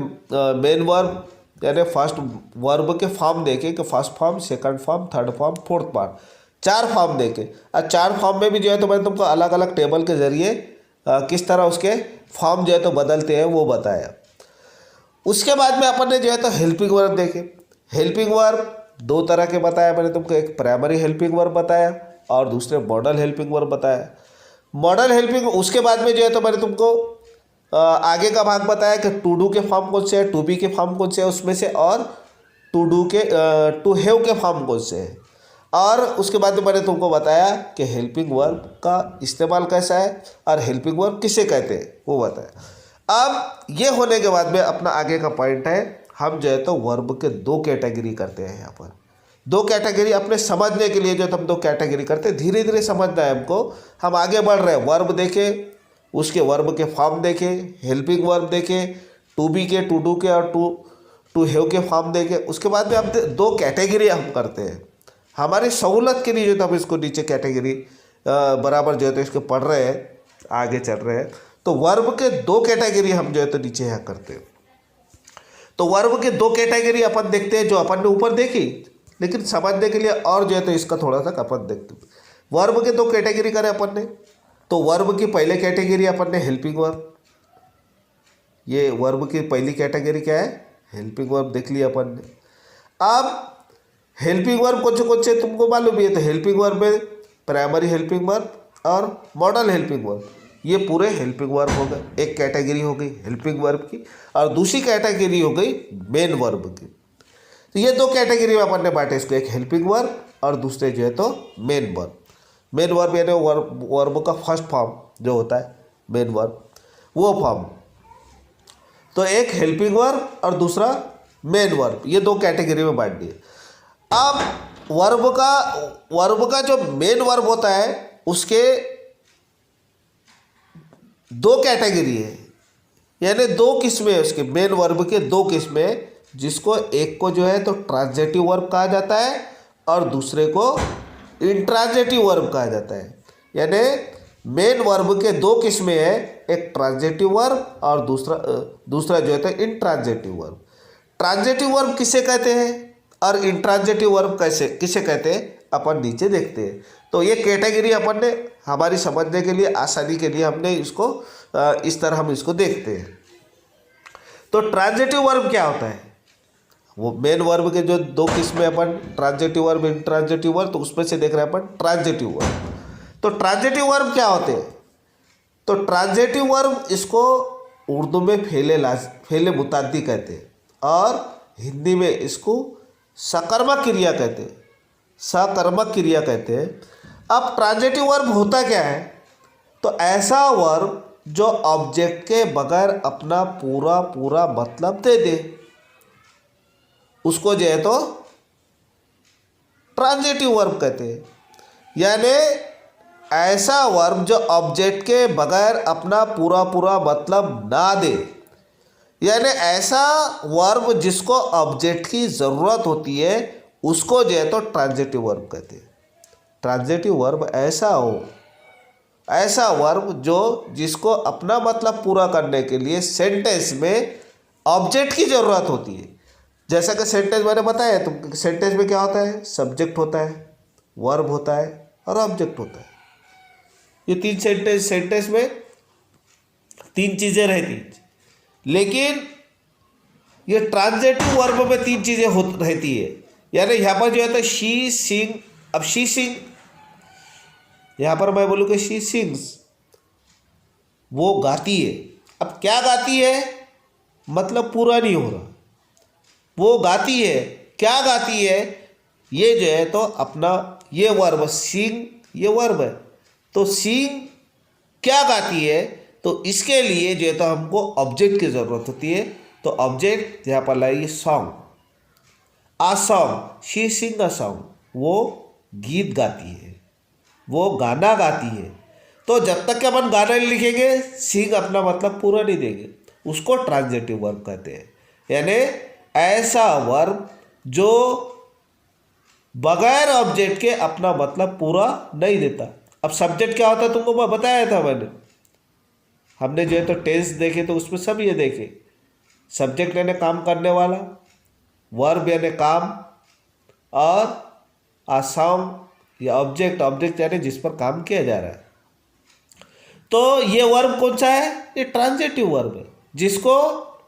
मेन वर्ब यानी फर्स्ट वर्ब के फॉर्म देखे कि first form, second form, third form, fourth form, 4 form देखे। और 4 फॉर्म में भी जो है तो मैंने तुमको अलग अलग टेबल के जरिए किस तरह उसके फॉर्म जो है तो बदलते हैं वो बताया। उसके बाद में अपन ने जो है तो हेल्पिंग वर्ब देखे। हेल्पिंग वर्ब 2 तरह के बताया मैंने तुमको, एक प्राइमरी हेल्पिंग वर्ब बताया और दूसरे मॉडल हेल्पिंग वर्ब बताया। मॉडल हेल्पिंग, उसके बाद में जो है तो मैंने तुमको आगे का भाग बताया कि टू डू के फॉर्म कौन से हैं, टू बी के फॉर्म कौन से हैं उसमें से, और टू हैव के फॉर्म कौन से हैं। और उसके बाद में मैंने तुमको बताया कि हेल्पिंग वर्ब का इस्तेमाल कैसा है और हेल्पिंग वर्ब किसे कहते हैं वो बताया। अब ये होने के बाद में अपना आगे का पॉइंट है, हम जो है तो वर्ब के 2 कैटेगरी करते हैं। यहाँ पर 2 कैटेगरी अपने समझने के लिए जो हम 2 कैटेगरी करते हैं, धीरे धीरे समझना है हमको। हम आगे बढ़ रहे हैं, वर्ब देखे, उसके वर्ब के फॉर्म देखे, हेल्पिंग वर्ब देखे, टू बी के, टू डू के और टू हैव के फॉर्म देखे। उसके बाद में अब 2 कैटेगरी हम करते हैं। हमारी सहूलत के लिए जो तो हम इसको नीचे कैटेगरी बराबर जो है तो इसको पढ़ रहे हैं, आगे चल रहे हैं। तो वर्ब के 2 कैटेगरी हम जो है तो नीचे यहाँ करते हैं। तो वर्ब के 2 कैटेगरी अपन देखते हैं जो अपन ने ऊपर देखी, लेकिन समझने के लिए और जो है तो इसका थोड़ा सा अपन देखते हैं। वर्ब के 2 कैटेगरी करें अपन ने। तो वर्ब की पहले कैटेगरी अपन ने हेल्पिंग वर्ब। ये वर्ब की पहली कैटेगरी क्या है, हेल्पिंग वर्ब देख लिया अपन ने। अब हेल्पिंग वर्ब कौन से तुमको मालूम ही है। तो हेल्पिंग वर्ब में प्राइमरी हेल्पिंग वर्ब और मॉडल हेल्पिंग वर्ब, ये पूरे हेल्पिंग वर्ब हो गए। एक कैटेगरी हो गई हेल्पिंग वर्ब की और दूसरी कैटेगरी हो गई मेन वर्ब की। तो ये 2 कैटेगरी में अपन ने बांटे इसको, एक हेल्पिंग वर्ब और दूसरे जो है तो मेन वर्ब। मेन वर्ब यानी वर्ब का फर्स्ट फॉर्म जो होता है मेन वर्ब, वो फॉर्म। तो एक हेल्पिंग वर्ब और दूसरा मेन वर्ब, ये 2 कैटेगरी में बांट दिए। अब वर्ब का जो मेन वर्ब होता है उसके 2 कैटेगरी है, यानी 2 किस्में है उसके। मेन वर्ब के 2 किस्में, जिसको एक को जो है तो ट्रांजिटिव वर्ब कहा जाता है और दूसरे को इंट्रांजिटिव वर्ब कहा जाता है। यानी मेन वर्ब के 2 किस्में हैं, एक ट्रांजिटिव वर्ब और दूसरा जो है तो इंट्रांजिटिव वर्ब। ट्रांजिटिव वर्ब किसे कहते हैं और इंट्रांजिटिव वर्ब किसे कहते हैं अपन नीचे देखते हैं। तो ये कैटेगरी अपन ने हमारी समझने के लिए, आसानी के लिए हमने इसको इस तरह हम इसको देखते हैं। तो ट्रांजिटिव वर्ब क्या होता है, वो मेन वर्ब के जो 2 किस्में अपन ट्रांजिटिव वर्ब, इंट्रांजिटिव वर्ब, तो उसमें से देख रहे हैं अपन ट्रांजिटिव वर्ब। तो ट्रांजिटिव वर्ब क्या होते हैं। तो ट्रांजिटिव वर्ब इसको उर्दू में फेले मुताद्दी कहते हैं और हिंदी में इसको सकर्मक क्रिया कहते हैं, सकर्मक क्रिया कहते हैं। अब ट्रांजिटिव वर्ब होता क्या है, तो ऐसा वर्ब जो ऑब्जेक्ट के बगैर अपना पूरा मतलब दे दे, उसको जो है तो ट्रांजिटिव वर्ब कहते हैं। यानी ऐसा वर्ब जो ऑब्जेक्ट के बगैर अपना पूरा मतलब ना दे, यानी ऐसा वर्ब जिसको ऑब्जेक्ट की ज़रूरत होती है, उसको जो है तो ट्रांजिटिव वर्ब कहते हैं। ट्रांजिटिव वर्ब ऐसा वर्ब जो जिसको अपना मतलब पूरा करने के लिए सेंटेंस में ऑब्जेक्ट की ज़रूरत होती है। जैसा कि सेंटेंस मैंने बताया तुमको, सेंटेंस में क्या होता है, सब्जेक्ट होता है, वर्ब होता है और ऑब्जेक्ट होता है। ये 3 सेंटेंस में 3 चीज़ें रहती, लेकिन ये ट्रांजिटिव वर्ब में 3 चीज़ें रहती है। यानी यहाँ पर जो है तो शी सिंग, अब शी सिंग, यहाँ पर मैं बोलूँ कि शी सिंग्स, वो गाती है। अब क्या गाती है, मतलब पूरा नहीं हो रहा, वो गाती है। क्या गाती है? ये जो है तो अपना ये वर्ब सिंग, ये वर्ब है। तो सिंग क्या गाती है? तो इसके लिए जो है तो हमको ऑब्जेक्ट की ज़रूरत होती है। तो ऑब्जेक्ट यहाँ पर लाइए song. Uh song, she Singh a song, वो गीत गाती है, वो गाना गाती है। तो जब तक कि अपन गाना नहीं लिखेंगे, सिंग अपना मतलब पूरा नहीं देंगे, उसको ट्रांजिटिव वर्ब कहते हैं। यानी ऐसा वर्ब जो बगैर ऑब्जेक्ट के अपना मतलब पूरा नहीं देता। अब सब्जेक्ट क्या होता है तुमको मैं बताया था मैंने, हमने जो है तो टेंस देखे तो उसमें सब ये देखे। सब्जेक्ट यानी काम करने वाला, वर्ब यानी काम, और आसाम या ऑब्जेक्ट, ऑब्जेक्ट यानी जिस पर काम किया जा रहा है। तो ये वर्ब कौन सा है? ये ट्रांजिटिव वर्ब है। जिसको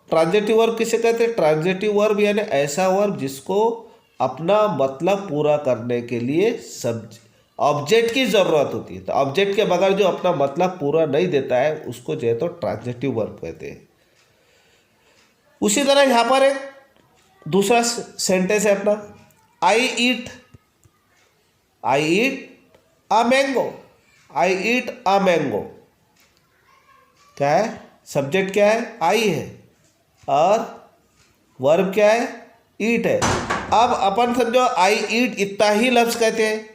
ट्रांजिटिव वर्ब किसे कहते हैं? ट्रांजिटिव वर्ब यानी ऐसा वर्ब जिसको अपना मतलब पूरा करने के लिए सब ऑब्जेक्ट की ज़रूरत होती है। तो ऑब्जेक्ट के बगैर जो अपना मतलब पूरा नहीं देता है उसको जो है तो ट्रांजिटिव वर्ब कहते हैं। उसी तरह यहाँ पर एक दूसरा सेंटेंस है अपना, आई ईट a mango, I eat a mango. क्या है? सब्जेक्ट क्या है? आई है, और वर्ब क्या है? ईट है। अब अपन समझो आई ईट इतना ही लफ्ज़ कहते हैं,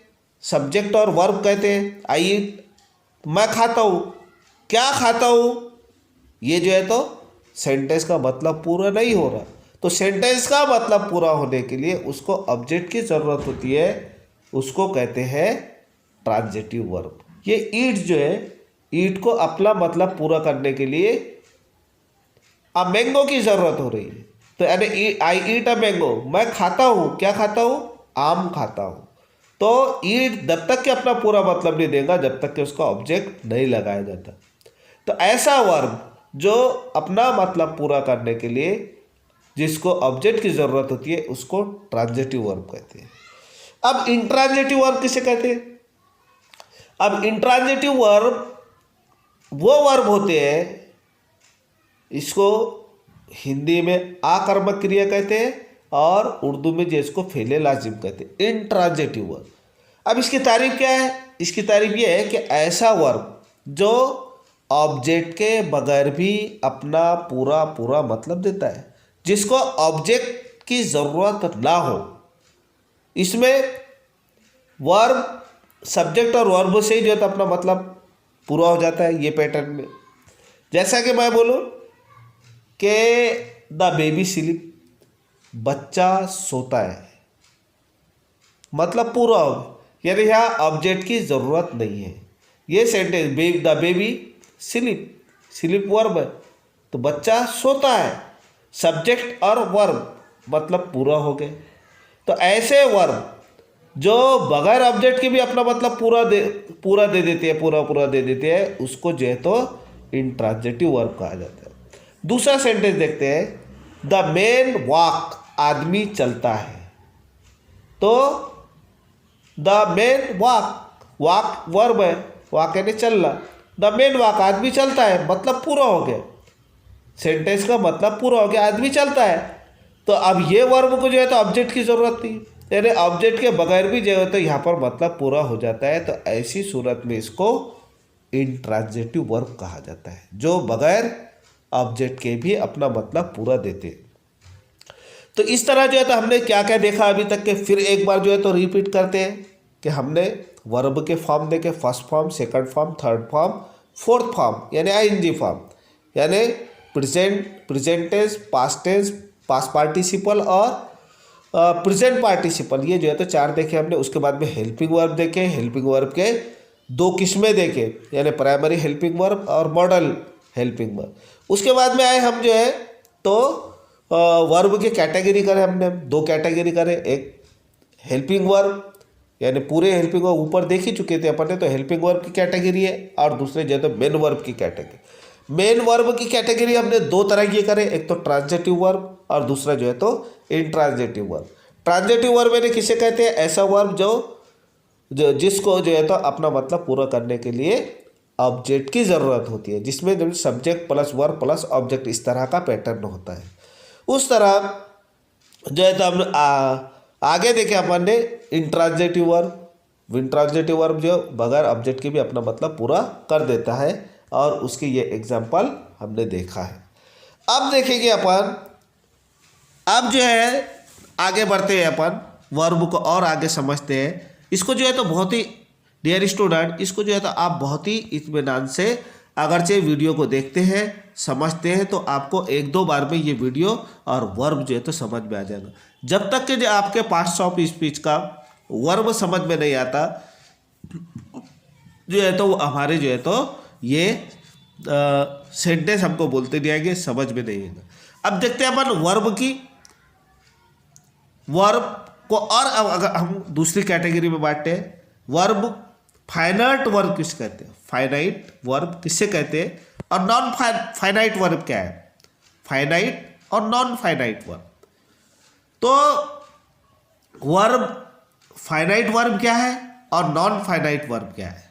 सब्जेक्ट और वर्ब कहते हैं। आई ईट, मैं खाता हूँ। क्या खाता हूँ? ये जो है तो सेंटेंस का मतलब पूरा नहीं हो रहा। तो सेंटेंस का मतलब पूरा होने के लिए उसको ऑब्जेक्ट की ज़रूरत होती है, उसको कहते हैं ट्रांजिटिव वर्ब। ये ईट जो है, ईट को अपना मतलब पूरा करने के लिए अब मैंगो की ज़रूरत हो रही है। तो यानी आई ईट अ मैंगो, मैं खाता हूँ। क्या खाता हूँ? आम खाता हूँ। तो ईट जब तक कि अपना पूरा मतलब नहीं देगा जब तक कि उसका ऑब्जेक्ट नहीं लगाया जाता। तो ऐसा वर्ब जो अपना मतलब पूरा करने के लिए जिसको ऑब्जेक्ट की ज़रूरत होती है उसको ट्रांजिटिव वर्ब कहते हैं। अब इंट्रांजिटिव वर्ब किसे कहते हैं? अब इंट्रांजिटिव वर्ब वो वर्ब होते हैं, इसको हिंदी में आकर्मक क्रिया कहते हैं और उर्दू में जिसको फेले लाजिम कहते हैं, इंट्रांजिटिव वर्ब। अब इसकी तारीफ क्या है? इसकी तारीफ ये है कि ऐसा वर्ब जो ऑब्जेक्ट के बगैर भी अपना पूरा पूरा मतलब देता है, जिसको ऑब्जेक्ट की ज़रूरत ना हो। इसमें वर्ब, सब्जेक्ट और वर्ब से ही जो है तो अपना मतलब पूरा हो जाता है ये पैटर्न में। जैसा कि मैं बोलूँ कि द बेबी स्लीप, बच्चा सोता है, मतलब पूरा हो गया। यानी यहाँ ऑब्जेक्ट की ज़रूरत नहीं है। ये sentence the baby sleep, sleep verb है तो बच्चा सोता है, सब्जेक्ट और वर्ब मतलब पूरा हो गए। तो ऐसे वर्ब जो बगैर ऑब्जेक्ट के भी अपना मतलब पूरा दे देते हैं, पूरा दे देते हैं, उसको जो है तो इंट्रांजिटिव वर्ब कहा जाता है। दूसरा सेंटेंस देखते हैं, द मैन वॉक, आदमी चलता है। तो the man walk, walk verb है, वॉक यानी चलना। द मैन वॉक, आदमी चलता है, मतलब पूरा हो गया। सेंटेंस का मतलब पूरा हो गया, आदमी चलता है। तो अब ये वर्ब को जो है तो ऑब्जेक्ट की ज़रूरत थी, यानी ऑब्जेक्ट के बगैर भी जो है तो यहाँ पर मतलब पूरा हो जाता है। तो ऐसी सूरत में इसको इंट्रांजिटिव वर्ब कहा जाता है, जो बगैर ऑब्जेक्ट के भी अपना मतलब पूरा देते हैं। तो इस तरह जो है तो हमने क्या क्या देखा अभी तक के, फिर एक बार जो है तो रिपीट करते हैं कि हमने वर्ब के फॉर्म देखे, first form, second form, third form, fourth form यानी आईएनजी फॉर्म, यानी present tense, past tense, past participle और प्रेजेंट पार्टिसिपल। ये जो है तो चार देखे हमने। उसके बाद में हेल्पिंग वर्ब देखे, हेल्पिंग वर्ब के दो किस्में देखे, यानी प्राइमरी हेल्पिंग वर्ब और मॉडल हेल्पिंग वर्ब। उसके बाद में आए हम जो है तो वर्ब के कैटेगरी करे हमने, दो कैटेगरी करे। एक हेल्पिंग वर्ब यानी पूरे हेल्पिंग वर्ब ऊपर देख ही चुके थे अपन ने, तो हेल्पिंग वर्ब की कैटेगरी है, और दूसरे जो है तो मेन वर्ब की कैटेगरी। मेन वर्ब की कैटेगरी हमने दो तरह की करे, एक तो ट्रांजिटिव वर्ब और दूसरा जो है तो इंट्रांजिटिव वर्ब। ट्रांजिटिव वर्ब यानी किसे कहते हैं? ऐसा वर्ब जो जिसको जो है तो अपना मतलब पूरा करने के लिए ऑब्जेक्ट की ज़रूरत होती है, जिसमें जो subject plus verb plus object इस तरह का पैटर्न होता है। उस तरह जो है तो हम आगे देखे अपन ने इंट्रांजिटिव वर्ब। इंट्रांजिटिव वर्ब जो बगैर ऑब्जेक्ट के भी अपना मतलब पूरा कर देता है, और उसकी ये एग्जाम्पल हमने देखा है। अब देखेंगे अपन, अब जो है आगे बढ़ते हैं अपन, वर्ब को और आगे समझते हैं। इसको जो है तो बहुत ही डियर स्टूडेंट, इसको जो है तो आप बहुत ही इत्मीनान से अगरचे वीडियो को देखते हैं, समझते हैं, तो आपको एक दो बार में ये वीडियो और वर्ब जो है तो समझ में आ जाएगा। जब तक कि जो आपके पार्ट्स ऑफ स्पीच का वर्ब समझ में नहीं आता, जो है तो हमारे जो है तो ये सेंटेंस हमको बोलते नहीं आएंगे, समझ में नहीं आएगा। अब देखते हैं अपन वर्ब की, वर्ब को और अगर हम दूसरी कैटेगरी में बांटते हैं, वर्ब फाइनाइट वर्ब किसे कहते हैं, फाइनाइट वर्ब किससे कहते हैं, और नॉन फाइनाइट वर्ब क्या है, फाइनाइट और नॉन फाइनाइट वर्ब। तो वर्ब फाइनाइट वर्ब क्या है और नॉन फाइनाइट वर्ब क्या है।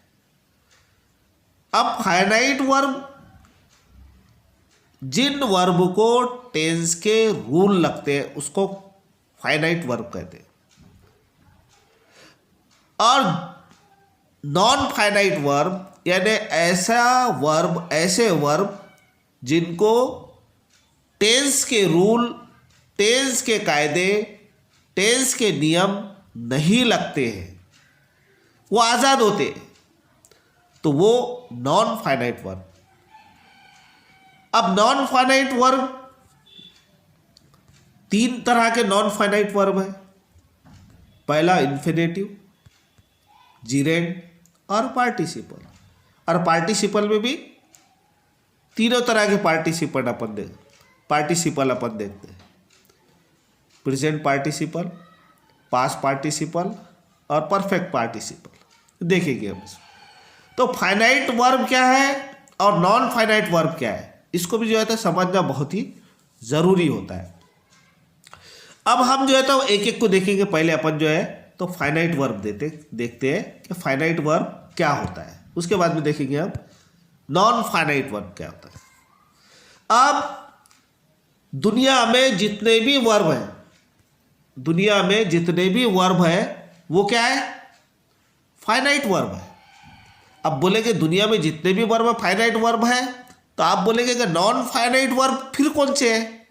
अब फाइनाइट वर्ब जिन वर्ब को टेंस के रूल लगते हैं उसको फाइनाइट वर्ब कहते हैं, और नॉन फाइनाइट वर्ब यानी ऐसे वर्ब जिनको टेंस के रूल, टेंस के कायदे, टेंस के नियम नहीं लगते हैं, वो आज़ाद होते हैं, तो वो नॉन फाइनाइट वर्ब। अब नॉन फाइनाइट वर्ब, तीन तरह के नॉन फाइनाइट वर्ब है। पहला इन्फिनेटिव, जीरेंड और पार्टिसिपल। और पार्टिसिपल में भी तीनों तरह के पार्टिसिपल अपन देखते हैं, प्रेजेंट पार्टिसिपल, पास्ट पार्टिसिपल और परफेक्ट पार्टिसिपल देखेंगे हम। तो फाइनाइट वर्ब क्या है और नॉन फाइनाइट वर्ब क्या है, इसको भी जो है तो समझना बहुत ही ज़रूरी होता है। अब हम जो है तो एक एक को देखेंगे। पहले अपन जो है तो फाइनाइट वर्ब देखते हैं कि फाइनाइट वर्ब क्या होता है, उसके बाद में देखेंगे हम नॉन फाइनाइट वर्ब क्या होता है। अब दुनिया में जितने भी वर्ब हैं, दुनिया में जितने भी वर्ब है वो क्या है, फाइनाइट वर्ब है। अब बोलेंगे दुनिया में जितने भी वर्ब है फाइनाइट वर्ब है, तो आप बोलेंगे कि नॉन फाइनाइट वर्ब फिर कौन से है,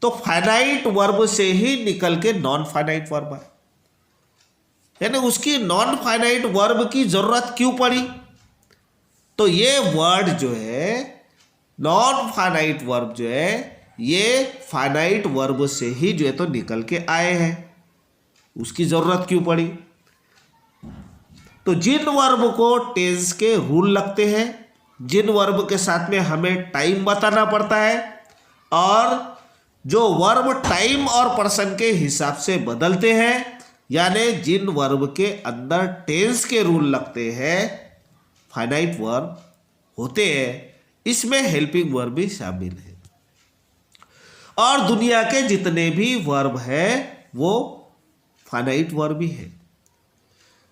तो फाइनाइट वर्ब से ही निकल के नॉन फाइनाइट वर्ब है। यानी उसकी नॉन फाइनाइट वर्ब की जरूरत क्यों पड़ी, तो ये वर्ड जो है नॉन फाइनाइट वर्ब जो है ये फाइनाइट वर्ब से ही जो है तो निकल के आए हैं, उसकी जरूरत क्यों पड़ी। तो जिन वर्ब को टेंस के रूल लगते हैं, जिन वर्ब के साथ में हमें टाइम बताना पड़ता है, और जो वर्ब टाइम और पर्सन के हिसाब से बदलते हैं, यानी जिन वर्ब के अंदर टेंस के रूल लगते हैं, फाइनाइट वर्ब होते हैं, इसमें हेल्पिंग वर्ब भी शामिल है। और दुनिया के जितने भी वर्ब हैं वो फाइनाइट वर्ब भी है।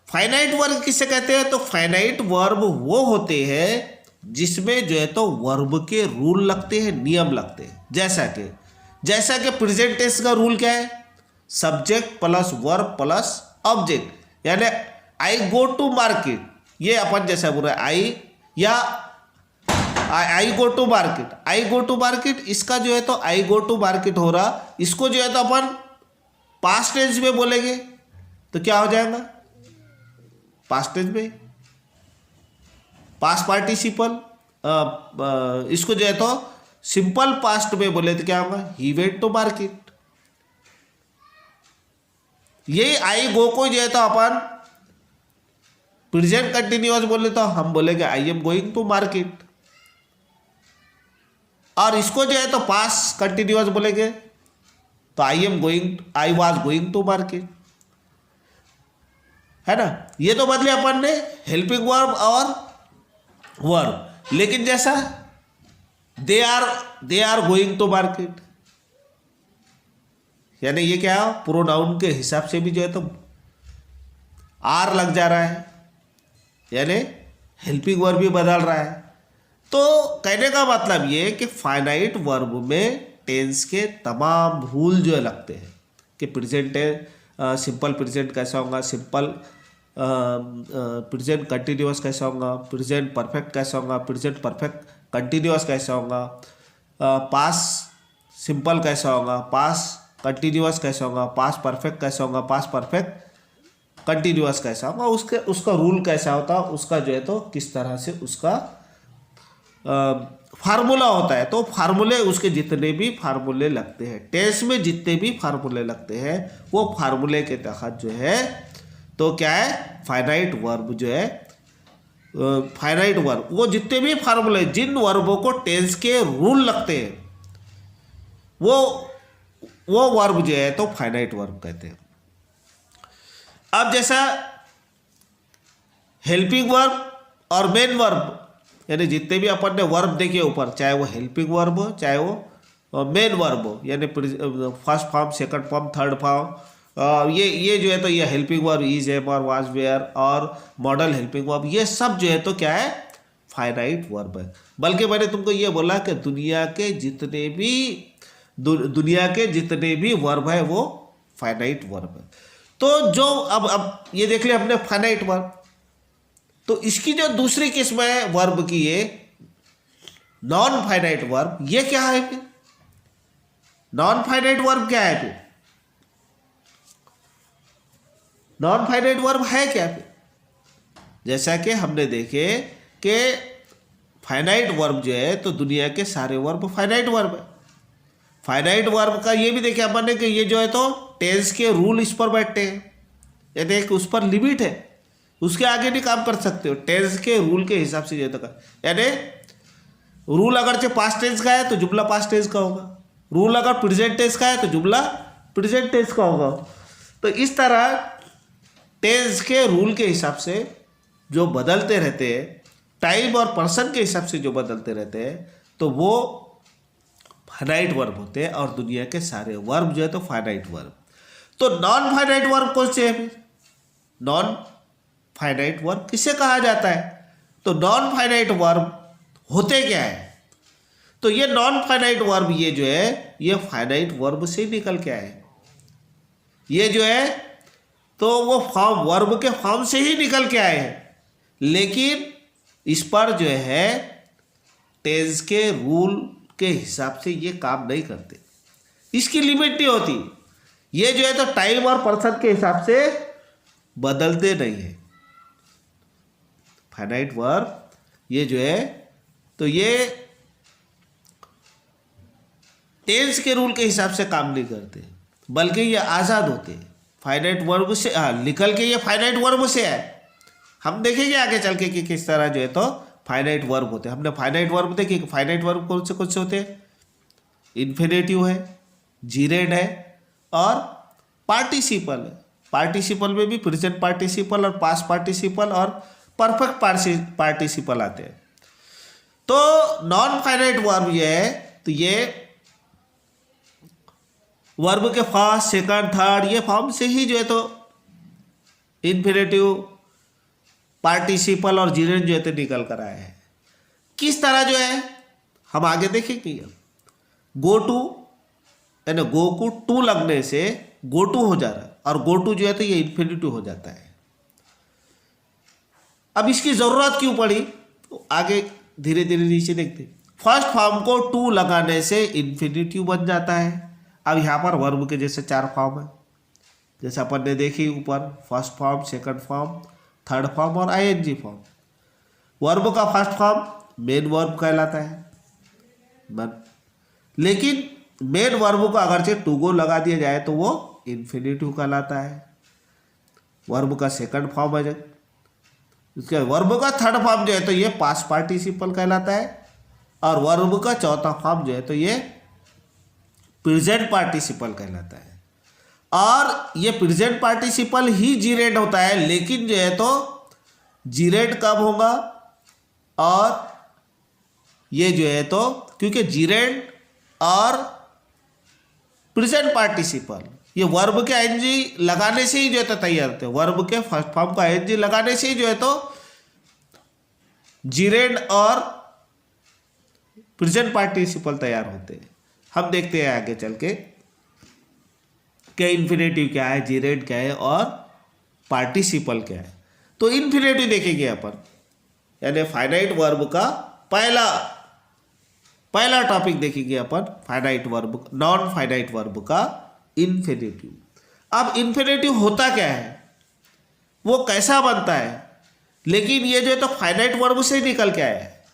फाइनाइट वर्ब किसे कहते हैं, तो फाइनाइट वर्ब वो होते हैं जिसमें जो है तो वर्ब के रूल लगते हैं, नियम लगते हैं। जैसा कि प्रेजेंट टेंस का रूल क्या है, subject plus verb plus object. यानी आई गो टू मार्केट, ये अपन जैसा बोल रहे आई, या I go to market, I go to market, इसका जो है तो आई गो टू मार्केट हो रहा, इसको जो है तो अपन पास्ट टेंस में बोलेंगे तो क्या हो जाएगा, पास्ट टेंस में पास्ट पार्टिसिपल। इसको जो है तो सिंपल पास्ट में बोले तो क्या होगा, ही वेंट टू मार्केट। ये आई गो को जो है तो अपन प्रेजेंट कंटिन्यूअस बोले तो हम बोलेंगे I am going to market, और इसको जो है तो पास्ट कंटिन्यूअस बोलेंगे तो I was going to market, है ना। ये तो बदले अपन ने हेल्पिंग वर्ब और वर्ब। लेकिन जैसा they are going to market, यानी ये क्या है, प्रोनाउन के हिसाब से भी जो है तो आर लग जा रहा है, यानी हेल्पिंग वर्ब भी बदल रहा है। तो कहने का मतलब ये कि फाइनाइट वर्ब में टेंस के तमाम रूल जो है लगते हैं कि प्रेजेंट है, सिंपल प्रेजेंट कैसा होगा, सिंपल प्रेजेंट कंटिन्यूअस कैसा होगा, प्रेजेंट परफेक्ट कैसा होगा, प्रेजेंट परफेक्ट कंटिन्यूअस कैसा होगा, पास सिंपल कैसा होगा, पास कंटिन्यूअस कैसा होगा, पास परफेक्ट कैसा होगा, पास परफेक्ट कंटिन्यूअस कैसा होगा, उसका रूल कैसा होता है, उसका जो है तो किस तरह से उसका फार्मूला होता है। तो फार्मूले, उसके जितने भी फार्मूले लगते हैं, टेंस में जितने भी फार्मूले लगते हैं वो फार्मूले के तहत जो है तो क्या है, फाइनाइट वर्ब जो है, फाइनाइट वर्ब, वो जितने भी फार्मूले, जिन वर्बों को टेंस के रूल लगते हैं वो वर्ब जो है तो फाइनाइट वर्ब कहते हैं। अब जैसा हेल्पिंग वर्ब और मेन वर्ब, यानी जितने भी अपन ने वर्ब देखे ऊपर, चाहे वो हेल्पिंग वर्ब हो, चाहे वो मेन वर्ब हो, यानी first form, second form, third form, ये जो है तो ये हेल्पिंग वर्ब, इज, एम और वाज, वेयर और मॉडल हेल्पिंग वर्ब, ये सब जो है तो क्या है, फाइनाइट वर्ब है। बल्कि मैंने तुमको ये बोला कि दुनिया के जितने भी वर्ब है वो फाइनाइट वर्ब है। तो जो अब ये देख लिया हमने फाइनाइट वर्ब, तो इसकी जो दूसरी किस्म है वर्ब की, ये नॉन फाइनाइट वर्ब, ये क्या है फिर? नॉन फाइनाइट वर्ब क्या है फिर? नॉन फाइनाइट वर्ब है क्या फिर? जैसा कि हमने देखे कि फाइनाइट वर्ब जो है तो दुनिया के सारे वर्ब फाइनाइट वर्ब है। फाइनाइट वर्ब का ये भी देखे अपन ने कि ये जो है तो टेंस के रूल इस पर बैठते हैं, यानी एक उस पर लिमिट है, उसके आगे नहीं काम कर सकते हो, टेंस के रूल के हिसाब से जो है तो, यानी रूल अगर पास्ट टेंस का है तो जुमला पास्ट टेंस का होगा, रूल अगर प्रेजेंट टेंस का है तो जुमला प्रेजेंट टेंस का होगा। तो इस तरह टेंस के रूल के हिसाब से जो बदलते रहते हैं, टाइम और पर्सन के हिसाब से जो बदलते रहते हैं, तो वो फाइनाइट वर्ब होते हैं, और दुनिया के सारे वर्ब जो है तो फाइनाइट वर्ब। तो नॉन फाइनाइट वर्ब कौन से है फिर? नॉन फाइनाइट वर्ब किसे कहा जाता है? तो नॉन फाइनाइट वर्ब होते क्या है? तो ये नॉन फाइनाइट वर्ब, ये जो है ये फाइनाइट वर्ब से निकल के आए, ये जो है तो वो फॉर्म, वर्ब के फॉर्म से ही निकल के आए हैं, लेकिन इस पर जो है टेंस के रूल के हिसाब से ये काम नहीं करते, इसकी लिमिट नहीं होती, ये जो है तो टाइम और पर्सन के हिसाब से बदलते नहीं है। फाइनाइट वर्ब ये जो है तो ये टेंस के रूल के हिसाब से काम नहीं करते, बल्कि ये आज़ाद होते हैं फाइनाइट वर्ब से, निकल के ये फाइनाइट वर्ब से है। हम देखेंगे आगे चल के कि किस तरह जो है तो फाइनाइट वर्ब होते हैं। हमने फाइनाइट वर्ब देखे, फाइनाइट वर्ब कौन से होते हैं? इन्फिनेटिव है, जीरेड है और पार्टिसिपल है। पार्टिसिपल में भी प्रेजेंट पार्टिसिपल और पास्ट पार्टिसिपल और परफेक्ट पार्टिसिपल आते हैं। तो नॉन फाइनाइट वर्ब ये है, तो ये वर्ब के फर्स्ट, सेकंड, थर्ड ये फॉर्म से ही जो है तो इन्फिनेटिव, पार्टिसिपल और जीरेड जो है तो निकल कर आए हैं। किस तरह जो है हम आगे देखेंगे। गो टू, यानी गो को टू लगने से गो टू हो जा रहा है, और गो टू जो है तो ये इन्फिनेटिव हो जाता है। अब इसकी ज़रूरत क्यों पड़ी, तो आगे धीरे धीरे नीचे देखते। फर्स्ट फॉर्म को टू लगाने से इन्फिनेटिव बन जाता है। अब यहाँ पर वर्ब के जैसे 4 फॉर्म है, जैसे अपन ने देखी ऊपर, first form, second form, third form और आईएनजी फॉर्म। वर्ब का फर्स्ट फॉर्म मेन वर्ब कहलाता है, लेकिन मेन वर्ब को अगर से टू गो लगा दिया जाए तो वो इन्फिनेटिव कहलाता है। वर्ब का सेकंड फॉर्म है, उसके वर्ब का थर्ड फॉर्म जो है तो ये पास्ट पार्टिसिपल कहलाता है, और वर्ब का चौथा फॉर्म जो है तो ये प्रेजेंट पार्टिसिपल कहलाता है। और ये प्रेजेंट पार्टिसिपल ही जीरेड होता है, लेकिन जो है तो जीरेड कब होगा, और ये जो है तो क्योंकि जीरेड और प्रेजेंट पार्टिसिपल ये वर्ब के आईएनजी लगाने से ही जो है तो तैयार होते हैं। वर्ब के फर्स्ट फॉर्म का आईएनजी लगाने से ही जो है तो जीरेड और प्रेजेंट पार्टिसिपल तैयार होते हैं। हम देखते हैं आगे चल के कि इन्फिनेटिव क्या है, जीरेंड क्या है और पार्टिसिपल क्या है। तो इन्फिनेटिव देखेंगे अपन, यानी फाइनाइट वर्ब का पहला टॉपिक देखेंगे अपन, finite verb, non finite verb का इन्फिनेटिव। अब इन्फिनेटिव होता क्या है, वो कैसा बनता है, लेकिन ये जो है तो फाइनाइट वर्ब से निकल के आया है,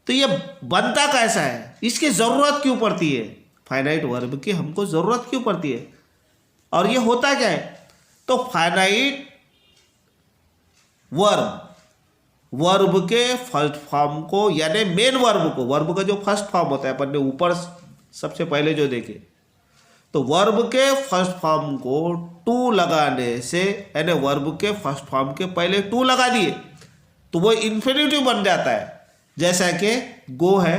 तो ये बनता कैसा है, इसकी ज़रूरत क्यों पड़ती है, फाइनाइट वर्ब की हमको ज़रूरत क्यों पड़ती है, और ये होता क्या है। तो फाइनाइट वर्ब के फर्स्ट फॉर्म को, यानी मेन वर्ब का जो फर्स्ट फॉर्म होता है, अपन ने ऊपर सबसे पहले जो देखे, तो वर्ब के फर्स्ट फॉर्म को टू लगाने से, यानी वर्ब के फर्स्ट फॉर्म के पहले टू लगा दिए तो वो इन्फिनेटिव बन जाता है। जैसा कि गो है,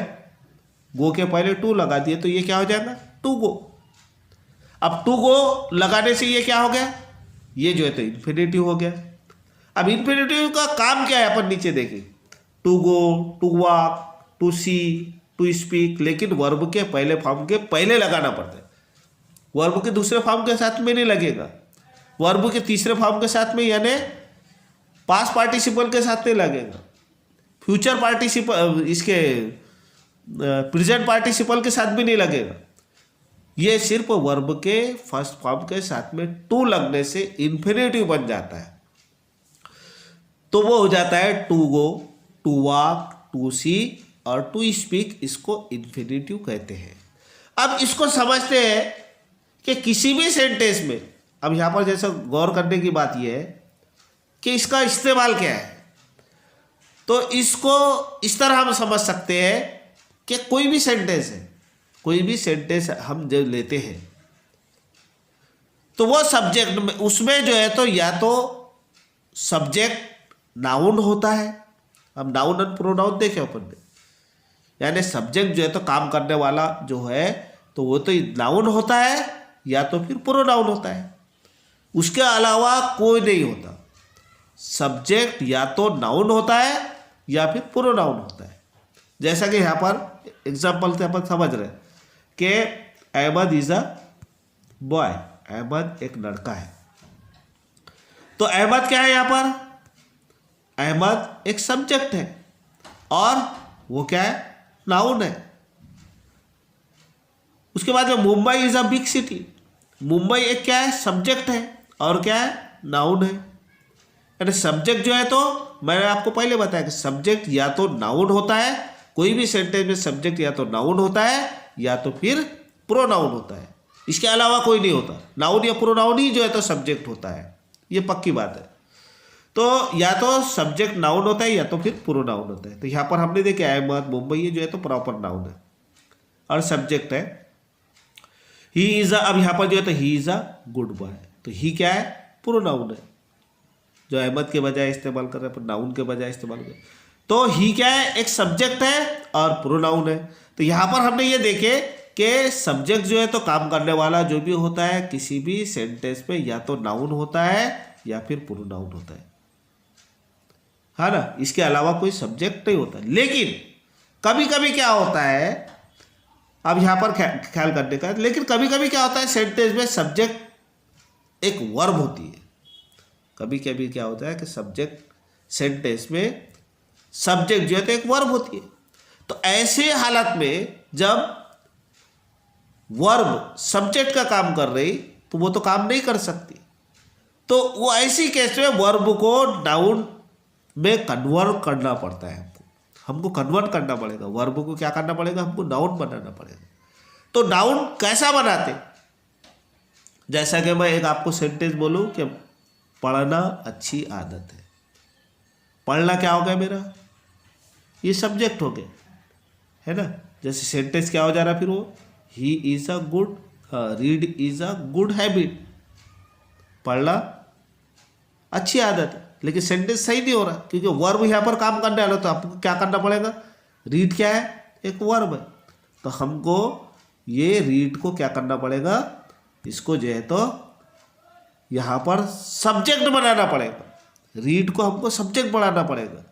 गो के पहले टू लगा दिए तो ये क्या हो जाएगा, टू गो। अब टू गो लगाने से ये क्या हो गया, ये जो है तो इन्फिनेटिव हो गया। अब इन्फिनेटिव का काम क्या है अपन नीचे देखें, to go, to walk, to see, to speak, लेकिन वर्ब के पहले फॉर्म के पहले लगाना पड़ता है, वर्ब के दूसरे फॉर्म के साथ में नहीं लगेगा, वर्ब के तीसरे फॉर्म के साथ में, यानी पास्ट पार्टिसिपल के साथ नहीं लगेगा, फ्यूचर पार्टिसिपल, इसके प्रेजेंट पार्टिसिपल के साथ भी नहीं लगेगा। ये सिर्फ वर्ब के फर्स्ट फॉर्म के साथ में टू लगने से इन्फिनेटिव बन जाता है। तो वो हो जाता है to go, to walk, to see और टू स्पीक, इसको इन्फिनेटिव कहते हैं। अब इसको समझते हैं कि किसी भी सेंटेंस में, अब यहाँ पर जैसे गौर करने की बात यह है कि इसका इस्तेमाल क्या है। तो इसको इस तरह हम समझ सकते हैं कि कोई भी सेंटेंस है, कोई भी सेंटेंस हम जब लेते हैं तो वो सब्जेक्ट में, उसमें जो है तो या तो सब्जेक्ट नाउन होता है, अब नाउन और प्रोनाउन देखे अपन ने, यानी सब्जेक्ट जो है तो काम करने वाला जो है तो वो तो नाउन होता है या तो फिर प्रोनाउन होता है, उसके अलावा कोई नहीं होता। सब्जेक्ट या तो नाउन होता है या फिर प्रोनाउन होता है। जैसा कि यहाँ पर एग्जाम्पल से अपन समझ रहे हैं कि Ahmed is a boy, Ahmed एक लड़का है। तो अहमद क्या है, यहाँ पर अहमद एक सब्जेक्ट है और वो क्या है, नाउन है। उसके बाद में Mumbai is a big city, Mumbai एक क्या है, सब्जेक्ट है और क्या है, नाउन है। यानी सब्जेक्ट जो है तो मैंने आपको पहले बताया कि सब्जेक्ट या तो नाउन होता है, कोई भी सेंटेंस में सब्जेक्ट या तो नाउन होता है या तो फिर प्रोनाउन होता है, इसके अलावा कोई नहीं होता। नाउन या प्रोनाउन ही जो है तो सब्जेक्ट होता है, ये पक्की बात है। तो या तो सब्जेक्ट नाउन होता है या तो फिर प्रोनाउन होता है। तो यहाँ पर हमने देखा अहमद, मुंबई, ये जो है तो प्रॉपर नाउन है और सब्जेक्ट है। ही इज अ, अब यहाँ पर जो है तो he is a good boy, तो ही क्या है, प्रोनाउन है, जो अहमद के बजाय इस्तेमाल कर रहे हैं, नाउन के बजाय इस्तेमाल कर रहे हैं। तो ही क्या है, एक सब्जेक्ट है और प्रोनाउन है। तो यहाँ पर हमने ये देखे कि सब्जेक्ट जो है तो काम करने वाला जो भी होता है किसी भी सेंटेंस में या तो नाउन होता है या फिर प्रोनाउन होता है ना, इसके अलावा कोई सब्जेक्ट नहीं होता। लेकिन कभी कभी क्या होता है, अब यहाँ पर ख्याल करने का, लेकिन कभी कभी क्या होता है, सेंटेंस में सब्जेक्ट एक वर्ब होती है। कभी कभी क्या होता है कि सब्जेक्ट, सेंटेंस में सब्जेक्ट जो है तो एक वर्ब होती है। तो ऐसे हालत में जब वर्ब सब्जेक्ट का काम कर रही तो वो तो काम नहीं कर सकती, तो वो ऐसी केस में वर्ब को नाउन में कन्वर्ट करना पड़ता है। हमको कन्वर्ट करना पड़ेगा, वर्ब को क्या करना पड़ेगा, हमको नाउन बनाना पड़ेगा। तो नाउन कैसा बनाते, जैसा कि मैं एक आपको सेंटेंस बोलूं कि पढ़ना अच्छी आदत है। पढ़ना क्या हो गया मेरा, ये सब्जेक्ट हो गया, है ना। जैसे सेंटेंस क्या हो जा रहा, फिर वो he is a good, read is a good habit, पढ़ना अच्छी आदत है। लेकिन सेंटेंस सही नहीं हो रहा क्योंकि वर्ब यहाँ पर काम करने वाला, तो आपको क्या करना पड़ेगा, रीड क्या है, एक वर्ब है, तो हमको ये रीड को क्या करना पड़ेगा, इसको जो है तो यहाँ पर सब्जेक्ट बनाना पड़ेगा, रीड को हमको सब्जेक्ट बनाना पड़ेगा।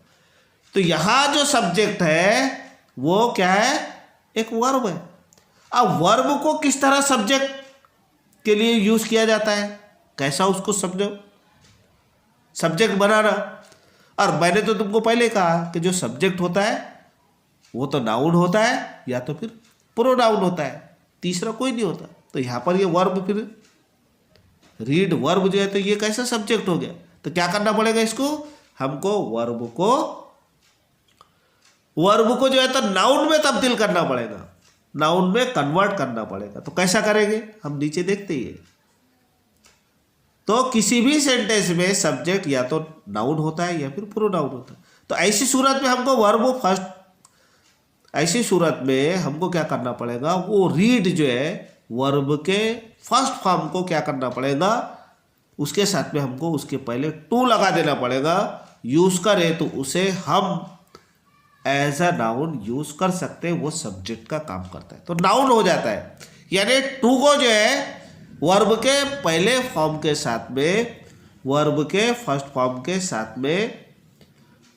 तो यहाँ जो सब्जेक्ट है वो क्या है, एक वर्ब है। अब वर्ब को किस तरह सब्जेक्ट के लिए यूज किया जाता है, कैसा उसको समझो, सब्जेक्ट बनाना। और मैंने तो तुमको पहले कहा कि जो सब्जेक्ट होता है वो तो नाउन होता है या तो फिर प्रोनाउन होता है, तीसरा कोई नहीं होता। तो यहाँ पर ये वर्ब, फिर रीड वर्ब जो है तो ये कैसा सब्जेक्ट हो गया। तो क्या करना पड़ेगा इसको, हमको वर्ब को जो है तो नाउन में तब्दील करना पड़ेगा, नाउन में कन्वर्ट करना पड़ेगा। तो कैसा करेंगे हम नीचे देखते ही है। तो किसी भी सेंटेंस में सब्जेक्ट या तो नाउन होता है या फिर प्रोनाउन होता है। तो ऐसी सूरत में हमको वर्ब फर्स्ट, ऐसी सूरत में हमको क्या करना पड़ेगा, वो रीड जो है वर्ब के फर्स्ट फॉर्म को क्या करना पड़ेगा, उसके साथ में हमको उसके पहले टू लगा देना पड़ेगा। यूज करे तो उसे हम एज अ नाउन यूज कर सकते हैं, वो सब्जेक्ट का काम करता है तो नाउन हो जाता है। यानी टू को जो है वर्ब के पहले फॉर्म के साथ में, वर्ब के फर्स्ट फॉर्म के साथ में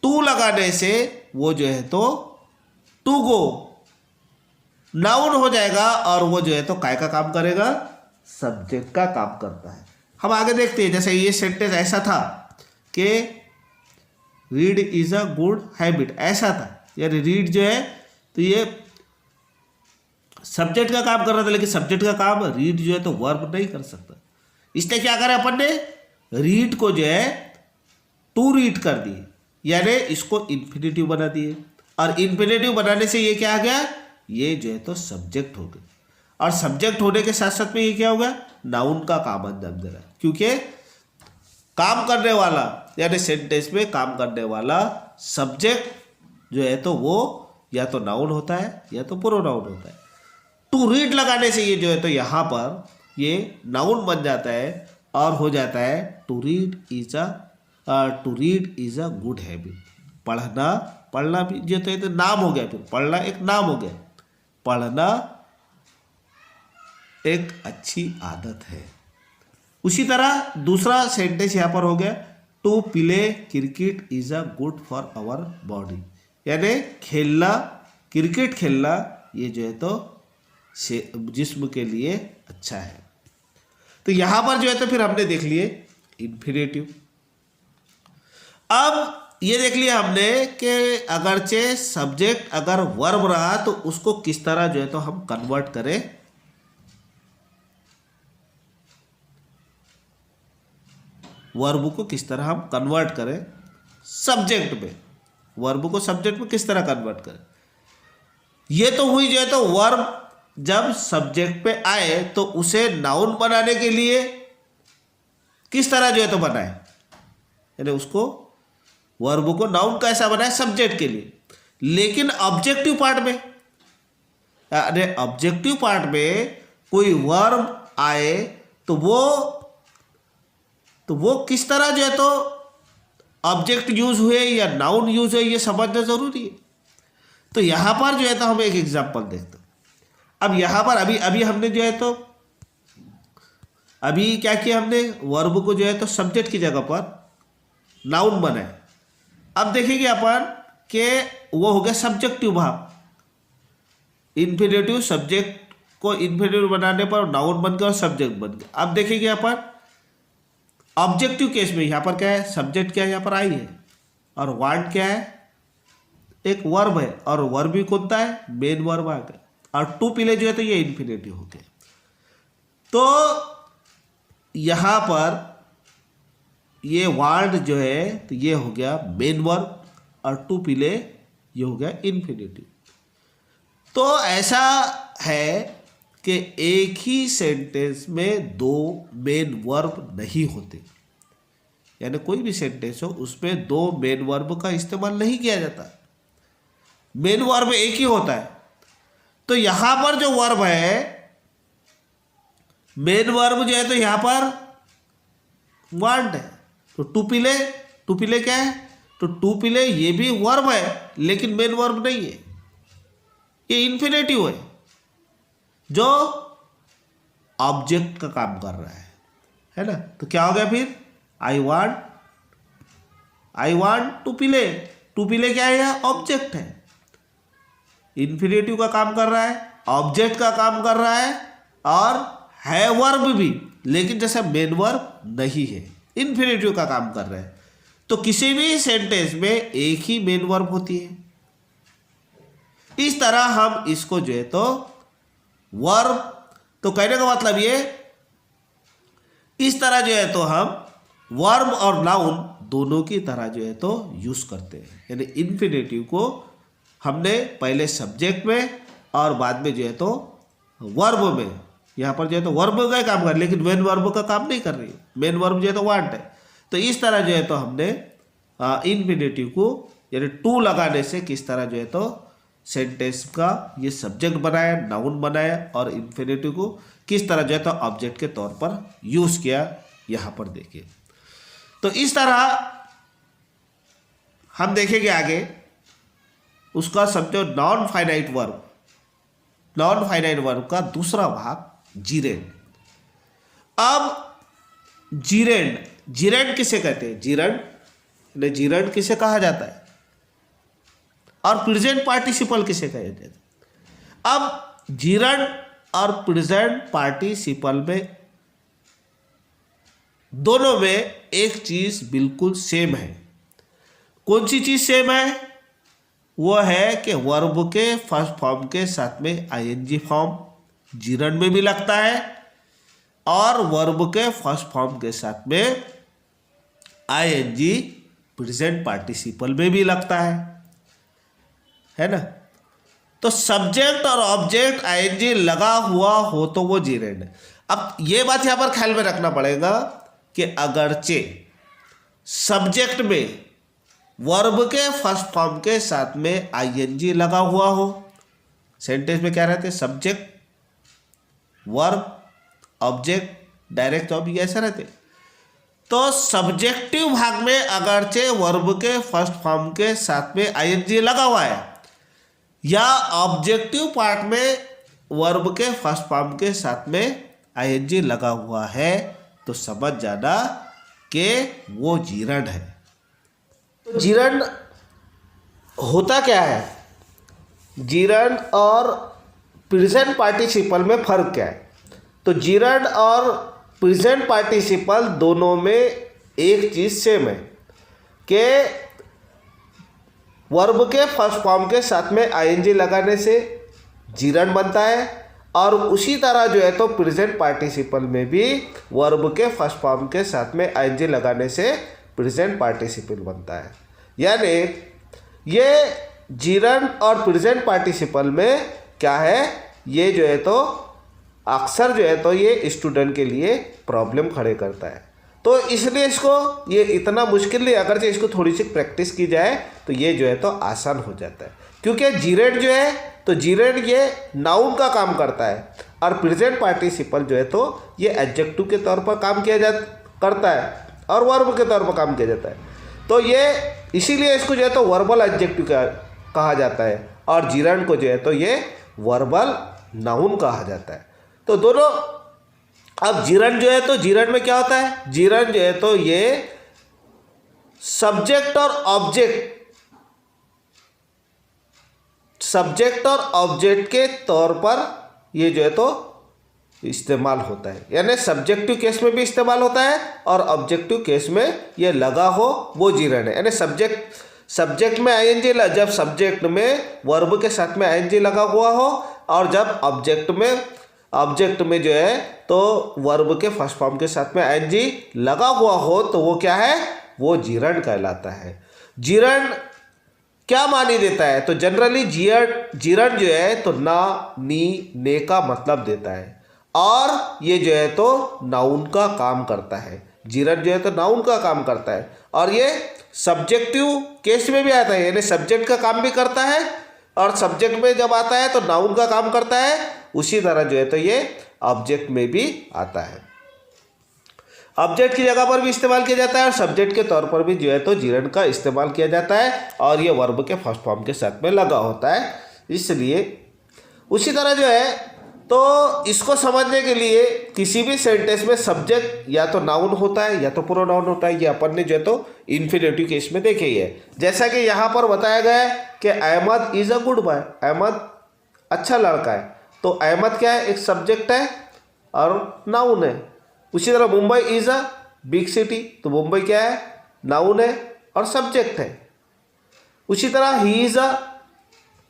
टू लगाने से वो जो है तो टू गो नाउन हो जाएगा और वो जो है तो काय का काम करेगा, सब्जेक्ट का काम करता है। हम आगे देखते हैं। जैसे ये सेंटेंस ऐसा था कि read is a good habit, ऐसा था। यानी रीड जो है तो ये सब्जेक्ट का काम कर रहा था, लेकिन सब्जेक्ट का काम रीड जो है तो वर्ब नहीं कर सकता। इसलिए क्या करें अपन ने, रीड को जो है टू रीड कर दिए, यानी इसको इन्फिनेटिव बना दिए। और इन्फिनेटिव बनाने से ये क्या आ गया, ये जो है तो सब्जेक्ट हो गया। और सब्जेक्ट होने के साथ साथ में ये क्या होगा, नाउन का काम अंजाम दे रहा है। क्योंकि काम करने वाला यानी सेंटेंस में काम करने वाला सब्जेक्ट जो है तो वो या तो नाउन होता है या तो प्रोनाउन होता है। टू रीड लगाने से ये जो है तो यहाँ पर ये नाउन बन जाता है और हो जाता है to read is a good habit. पढ़ना भी जो तो नाम हो गया, फिर पढ़ना एक नाम हो गया, पढ़ना एक अच्छी आदत है। उसी तरह दूसरा सेंटेंस यहाँ पर हो गया, to play cricket is a good for our body. यानी खेलना, क्रिकेट खेलना ये जो है तो जिस्म के लिए अच्छा है। तो यहाँ पर जो है तो फिर हमने देख लिए इन्फिनेटिव। अब ये देख लिया हमने कि अगरचे सब्जेक्ट अगर वर्ब रहा तो उसको किस तरह जो है तो हम कन्वर्ट करें। वर्ब को किस तरह हम कन्वर्ट करें सब्जेक्ट में, वर्ब को सब्जेक्ट में किस तरह कन्वर्ट करें। ये तो हुई जो है तो वर्ब जब सब्जेक्ट पे आए तो उसे नाउन बनाने के लिए किस तरह जो है तो बनाए, यानी उसको वर्ब को नाउन कैसा बनाए सब्जेक्ट के लिए। लेकिन ऑब्जेक्टिव पार्ट में, यानी ऑब्जेक्टिव पार्ट में कोई वर्ब आए तो वो किस तरह जो है तो ऑब्जेक्ट यूज हुए या नाउन यूज हुए ये समझना जरूरी है। तो यहां पर जो है तो हम एक एग्जांपल देखते हैं। अब यहां पर अभी हमने जो है तो अभी क्या किया, हमने वर्ब को जो है तो सब्जेक्ट की जगह पर नाउन बनाए। अब देखेंगे अपन कि वो हो गया सब्जेक्टिव भाव। इन्फिनेटिव सब्जेक्ट को इन्फिनेटिव बनाने पर नाउन बन गया और सब्जेक्ट बन गया। अब देखेंगे अपन ऑब्जेक्टिव केस में, यहाँ पर क्या है, सब्जेक्ट क्या है, यहाँ पर आई है और वांट क्या है, एक वर्ब है और वर्ब भी कौन सा है, मेन वर्ब आ गया। और टू पीले जो है तो ये इन्फिनेटिव हो गया। तो यहाँ पर ये वांट जो है तो ये हो गया मेन वर्ब और टू पीले ये हो गया इन्फिनेटिव। तो ऐसा है कि एक ही सेंटेंस में दो मेन वर्ब नहीं होते, यानी कोई भी सेंटेंस हो उसमें दो मेन वर्ब का इस्तेमाल नहीं किया जाता, मेन वर्ब एक ही होता है। तो यहां पर जो वर्ब है मेन वर्ब जो है तो यहां पर वांट है। तो टू पीले क्या है, तो टू पीले ये भी वर्ब है लेकिन मेन वर्ब नहीं है, ये इन्फिनेटिव है जो ऑब्जेक्ट का काम कर रहा है ना। तो क्या हो गया फिर, आई वांट टू पीले। टू पीले क्या है, यह ऑब्जेक्ट है। इन्फिनेटिव का काम कर रहा है, ऑब्जेक्ट का काम कर रहा है और है वर्ब भी, लेकिन जैसे मेन वर्ब नहीं है, इन्फिनेटिव का काम कर रहा है। तो किसी भी सेंटेंस में एक ही मेन वर्ब होती है। इस तरह हम इसको जो है तो वर्ब, तो कहने का मतलब ये, इस तरह जो है तो हम वर्ब और नाउन दोनों की तरह जो है तो यूज करते हैं। यानी इन्फिनेटिव को हमने पहले सब्जेक्ट में और बाद में जो है तो वर्ब में, यहाँ पर जो है तो वर्ब का काम कर, लेकिन मेन वर्ब का काम नहीं कर रही है, मेन वर्ब जो है तो वांट है। तो इस तरह जो है तो हमने इन्फिनेटिव को यानी टू लगाने से किस तरह जो है तो सेंटेंस का ये सब्जेक्ट बनाया, नाउन बनाया, और इन्फिनेटिव को किस तरह जो है तो ऑब्जेक्ट के तौर पर यूज किया, यहाँ पर देखिए। तो इस तरह हम देखेंगे आगे उसका समझो non finite verb, non finite verb का दूसरा भाग जीरेंड। अब जीरेंड, जीरेंड किसे कहते हैं? जीरेंड, जीरेंड किसे कहा जाता है और प्रेजेंट पार्टिसिपल किसे कहा जाता है? अब जीरेंड और प्रेजेंट पार्टिसिपल में दोनों में एक चीज बिल्कुल सेम है। कौन सी चीज सेम है? वो है कि वर्ब के फर्स्ट फॉर्म के साथ में आईएनजी फॉर्म जीरेंड में भी लगता है और वर्ब के फर्स्ट फॉर्म के साथ में आईएनजी प्रेजेंट पार्टिसिपल में भी लगता है ना। तो सब्जेक्ट और ऑब्जेक्ट आईएनजी लगा हुआ हो तो वो जीरेंड है। अब ये बात यहाँ पर ख्याल में रखना पड़ेगा कि अगरचे सब्जेक्ट में वर्ब के फर्स्ट फॉर्म के साथ में आईएनजी लगा हुआ हो, सेंटेंस में क्या रहते हैं? Subject, verb, object, direct object, ऐसा रहते। तो सब्जेक्टिव भाग में अगरचे वर्ब के फर्स्ट फॉर्म के साथ में आईएनजी लगा हुआ है, या ऑब्जेक्टिव पार्ट में वर्ब के फर्स्ट फॉर्म के साथ में आईएनजी लगा हुआ है, तो समझ जाना कि वो जीरेंड है। तो जीरेंड होता क्या है? जीरेंड और प्रेजेंट पार्टिसिपल में फर्क क्या है? तो जीरेंड और प्रेजेंट पार्टिसिपल दोनों में एक चीज सेम है कि वर्ब के फर्स्ट फॉर्म के साथ में आईएनजी लगाने से जीरेंड बनता है, और उसी तरह जो है तो प्रेजेंट पार्टिसिपल में भी वर्ब के फर्स्ट फॉर्म के साथ में आईएनजी लगाने से प्रेजेंट पार्टिसिपल बनता है। यानी ये जीरेंड और प्रेजेंट पार्टिसिपल में क्या है, ये जो है तो अक्सर जो है तो ये स्टूडेंट के लिए प्रॉब्लम खड़े करता है। तो इसलिए इसको ये इतना मुश्किल नहीं, अगर इसको थोड़ी सी प्रैक्टिस की जाए तो ये जो है तो आसान हो जाता है। क्योंकि जीरेंड जो है तो जीरेंड ये नाउन का काम करता है और प्रेजेंट पार्टिसिपल जो है तो ये एडजेक्टिव के तौर पर काम करता है और वर्ब के तौर पर काम किया जाता है। तो ये इसीलिए इसको जो है तो वर्बल एडजेक्टिव कहा जाता है और जीरेंड को जो है तो ये वर्बल नाउन कहा जाता है। तो दोनों, अब जीरेंड जो है तो जीरेंड में क्या होता है? जीरेंड जो है तो ये सब्जेक्ट और ऑब्जेक्ट के तौर पर ये जो है तो इस्तेमाल होता है। यानी सब्जेक्टिव केस में भी इस्तेमाल होता है और ऑब्जेक्टिव केस में ये लगा हो वो जीरेंड है। यानी सब्जेक्ट में आईएनजी, जब सब्जेक्ट में वर्ब के साथ में आईएनजी लगा हुआ हो, और जब ऑब्जेक्ट में जो है तो वर्ब के फर्स्ट फॉर्म के साथ में आईएनजी लगा हुआ हो, तो वो क्या है? वो जीरेंड कहलाता है। जीरेंड क्या मानी देता है? तो जनरली जीरेंड जो है तो ना, नी, ने का मतलब देता है और ये जो है तो नाउन का काम करता है। जीरेंड जो है तो नाउन का काम करता है और ये सब्जेक्टिव केस में भी आता है, यानी सब्जेक्ट का काम भी करता है और सब्जेक्ट में जब आता है तो नाउन का काम करता है। उसी तरह जो है तो ये ऑब्जेक्ट में भी आता है, ऑब्जेक्ट की जगह पर भी इस्तेमाल किया जाता है और सब्जेक्ट के तौर पर भी जो है तो जीरेंड का इस्तेमाल किया जाता है और ये वर्ब के फर्स्ट फॉर्म के साथ में लगा होता है। इसलिए उसी तरह जो है तो इसको समझने के लिए किसी भी सेंटेंस में सब्जेक्ट या तो नाउन होता है या तो प्रोनाउन होता है, ये अपन ने जो है तो इन्फिनेटिव केस में देखे ही है। जैसा कि यहाँ पर बताया गया है कि Ahmed is a good boy, Ahmed अच्छा लड़का है, तो अहमद क्या है, एक सब्जेक्ट है और नाउन है। उसी तरह Mumbai is a big city, तो मुंबई क्या है, नाउन है और सब्जेक्ट है। उसी तरह he is a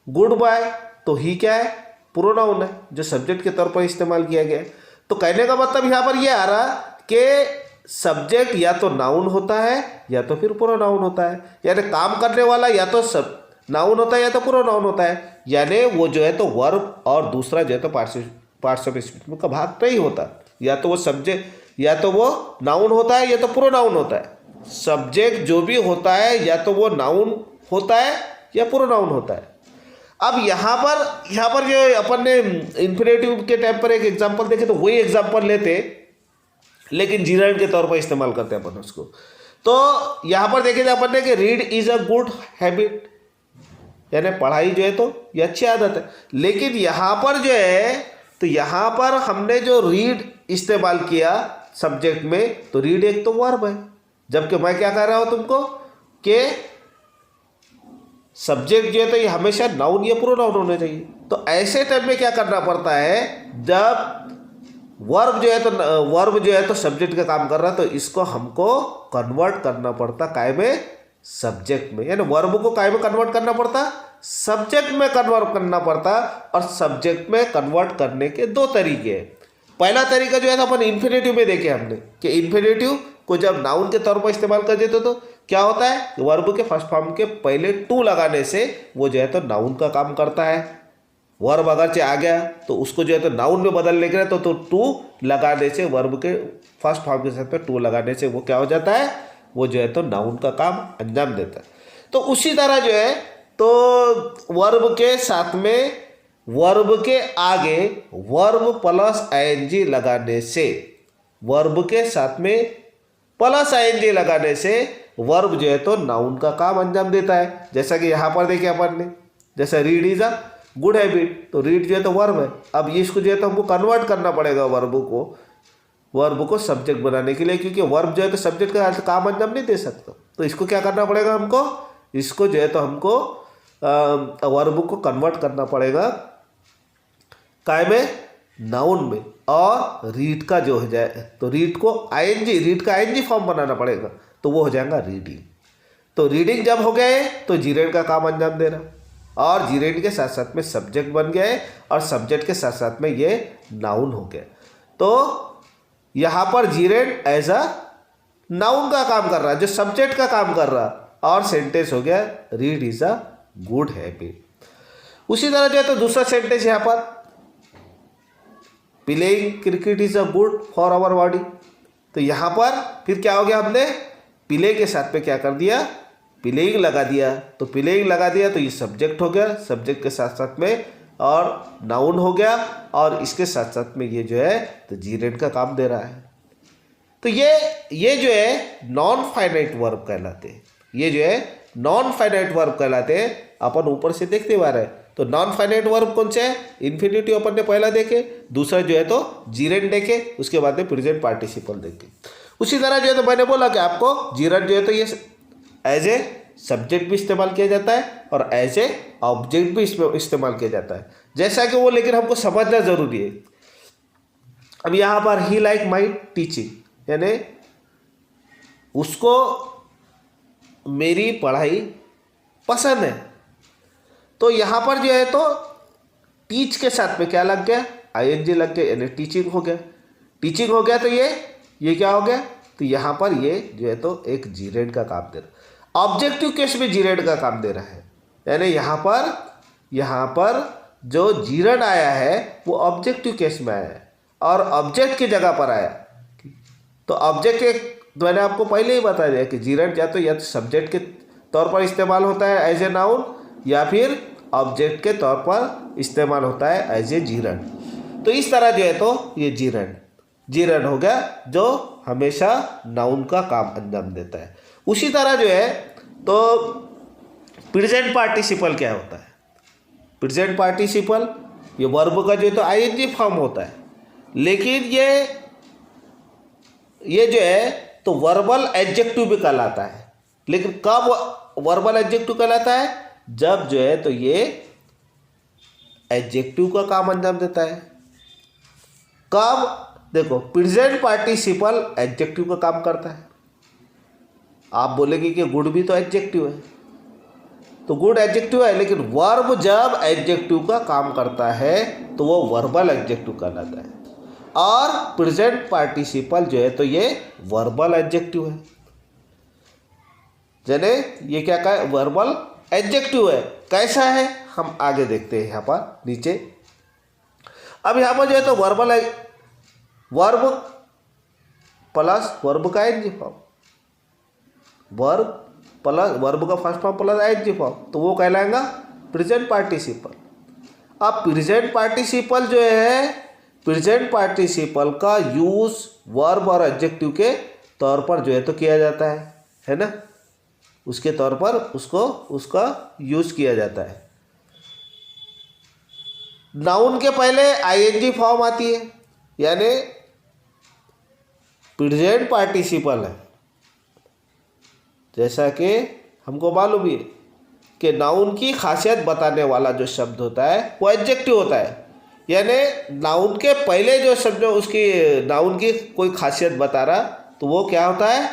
good boy, तो ही क्या है, प्रोनाउन है जो सब्जेक्ट के तौर पर इस्तेमाल किया गया है। तो कहने का मतलब यहाँ पर यह आ रहा कि सब्जेक्ट या तो नाउन होता है या तो फिर प्रोनाउन होता है, यानी काम करने वाला या तो सब नाउन होता है या तो प्रोनाउन होता है, यानी वो जो है तो वर्ब और दूसरा जो है तो पार्ट्स ऑफ स्पीच का भाग नहीं होता। या तो वो सब्जेक्ट या तो वो नाउन होता है या तो प्रोनाउन होता है। सब्जेक्ट जो भी होता है या तो वो नाउन होता है या प्रोनाउन होता है। अब यहाँ पर जो अपन ने इन्फिनेटिव के टाइम पर एक एग्जांपल देखे तो वही एग्जांपल लेते लेकिन जीरंड के तौर पर इस्तेमाल करते हैं अपन उसको। तो यहाँ पर देखे अपन ने कि read is a good habit, यानी पढ़ाई जो है तो ये अच्छी आदत है। लेकिन यहाँ पर जो है तो यहाँ पर हमने जो रीड इस्तेमाल किया सब्जेक्ट में, तो रीड एक तो वर्ब है, जबकि मैं क्या कह रहा हूँ तुमको कि सब्जेक्ट जो है तो ये हमेशा नाउन या प्रोनाउन होने चाहिए। तो ऐसे टाइम में क्या करना पड़ता है, जब वर्ब जो है तो सब्जेक्ट का काम कर रहा है, तो इसको हमको कन्वर्ट करना पड़ता काय में, सब्जेक्ट में, यानी वर्ब को काय में कन्वर्ट करना पड़ता, सब्जेक्ट में कन्वर्ट करना पड़ता। और सब्जेक्ट में कन्वर्ट करने के दो तरीके हैं। पहला तरीका जो है तो अपन इन्फिनेटिव में देखे हमने कि इन्फिनेटिव को जब नाउन के तौर पर इस्तेमाल कर देते तो क्या होता है, वर्ब के फर्स्ट फॉर्म के पहले टू लगाने से वो जो है तो नाउन का काम करता है। वर्ब अगर आ गया तो उसको जो है तो नाउन में बदलने के लिए तो टू लगाने से, वर्ब के फर्स्ट फॉर्म के साथ में टू लगाने से वो क्या हो जाता है, वो जो है तो नाउन का काम अंजाम देता है। तो उसी तरह जो है तो वर्ब के साथ में, वर्ब के आगे वर्ब प्लस आईएनजी लगाने से, वर्ब के साथ में प्लस आईएनजी लगाने से वर्ब जो है तो नाउन का काम अंजाम देता है। जैसा कि यहाँ पर देखिए अपन ने, जैसा read is a good habit, तो रीड जो है तो वर्ब है। अब इसको जो है तो हमको कन्वर्ट करना पड़ेगा वर्ब को सब्जेक्ट बनाने के लिए, क्योंकि वर्ब जो है तो सब्जेक्ट का काम अंजाम नहीं दे सकता। तो इसको क्या करना पड़ेगा हमको, इसको जो है तो हमको वर्ब को कन्वर्ट करना पड़ेगा काय में, नाउन में। और रीड का जो हो जाए तो रीड का आईएनजी फॉर्म बनाना पड़ेगा, तो वो हो जाएगा रीडिंग। तो रीडिंग जब हो गए तो जीरेंड का काम अंजाम दे रहा, और जीरेंड के साथ साथ में सब्जेक्ट बन गए और सब्जेक्ट के साथ साथ में ये नाउन हो गया। तो यहाँ पर जीरेंड एज अ नाउन का काम कर रहा, जो सब्जेक्ट का काम कर रहा, और सेंटेंस हो गया read is a good habit. उसी तरह जो है तो दूसरा सेंटेंस यहाँ पर, playing cricket is a good for our body. तो यहाँ पर फिर क्या हो गया, हमने प्ले के साथ में क्या कर दिया, प्लेइंग लगा दिया। तो प्लेइंग लगा दिया तो ये सब्जेक्ट हो गया, सब्जेक्ट के साथ साथ में और नाउन हो गया, और इसके साथ साथ में ये जो है तो जीरेंड का काम दे रहा है। तो ये जो है नॉन फाइनाइट वर्ब कहलाते हैं, ये जो है नॉन फाइनाइट वर्ब कहलाते हैं। अपन ऊपर से देखते हुए आ रहे हैं। तो नॉन फाइनाइट वर्ब कौन से है, इन्फिनेटिव अपन ने पहला देखे, दूसरा जो है तो जीरेंड देखे, उसके बाद में प्रेजेंट पार्टिसिपल देखे। उसी तरह जो है तो मैंने बोला कि आपको जीरेंड जो है तो ये एज ए सब्जेक्ट भी इस्तेमाल किया जाता है और एज ए ऑब्जेक्ट भी इस्तेमाल किया जाता है, जैसा कि वो, लेकिन हमको समझना जरूरी है। अब यहाँ पर ही लाइक माई टीचिंग, यानी उसको मेरी पढ़ाई पसंद है। तो यहाँ पर जो है तो टीच के साथ में क्या लग गया, आईएनजी लग गया, यानी टीचिंग हो गया। टीचिंग हो गया तो ये क्या हो गया, तो यहाँ पर ये जो है तो एक जीरेंड का काम दे रहा, ऑब्जेक्टिव केस में जीरेंड का काम दे रहा है। यानी यहाँ पर जो जीरेंड आया है वो ऑब्जेक्टिव केस में आया है और ऑब्जेक्ट की जगह पर आया। तो ऑब्जेक्ट मैंने आपको पहले ही बता दिया कि जीरेंड या तो सब्जेक्ट के तौर पर इस्तेमाल होता है एज ए नाउन, या फिर ऑब्जेक्ट के तौर पर इस्तेमाल होता है एज ए जीरेंड। तो इस तरह जो है तो ये जीरेंड हो गया, जो हमेशा नाउन का काम अंजाम देता है। उसी तरह जो है तो प्रेजेंट पार्टिसिपल क्या होता है, प्रेजेंट पार्टिसिपल ये वर्ब का जो है तो आईएनजी फॉर्म होता है, लेकिन ये जो है तो वर्बल एडजेक्टिव भी कहलाता है। लेकिन कब वर्बल एडजेक्टिव कहलाता है? जब जो है तो ये एडजेक्टिव का काम अंजाम देता है। कब? देखो, प्रेजेंट पार्टिसिपल एडजेक्टिव का काम करता है। आप बोलेंगे कि गुड भी तो एडजेक्टिव है, तो गुड एडजेक्टिव है, लेकिन वर्ब जब एडजेक्टिव का काम करता है तो वो वर्बल एडजेक्टिव कहलाता है। और प्रेजेंट पार्टिसिपल जो है तो ये वर्बल एडजेक्टिव है। जाने ये क्या का है? वर्बल एडजेक्टिव है। कैसा है हम आगे देखते हैं यहाँ पर नीचे। अब यहाँ पर जो है तो वर्ब प्लस वर्ब का ING form, verb plus verb का first form plus ING form, तो वो कहलाएगा प्रेजेंट पार्टिसिपल। अब प्रेजेंट पार्टिसिपल जो है, प्रेजेंट पार्टिसिपल का यूज वर्ब और एडजेक्टिव के तौर पर जो है तो किया जाता है ना, उसके तौर पर उसका यूज किया जाता है। नाउन के पहले आईएनजी फॉर्म आती है, यानी प्रेजेंट पार्टिसिपल है। जैसा कि हमको मालूम है कि नाउन की खासियत बताने वाला जो शब्द होता है वो एडजेक्टिव होता है, यानी नाउन के पहले जो शब्द उसकी नाउन की कोई खासियत बता रहा तो वो क्या होता है?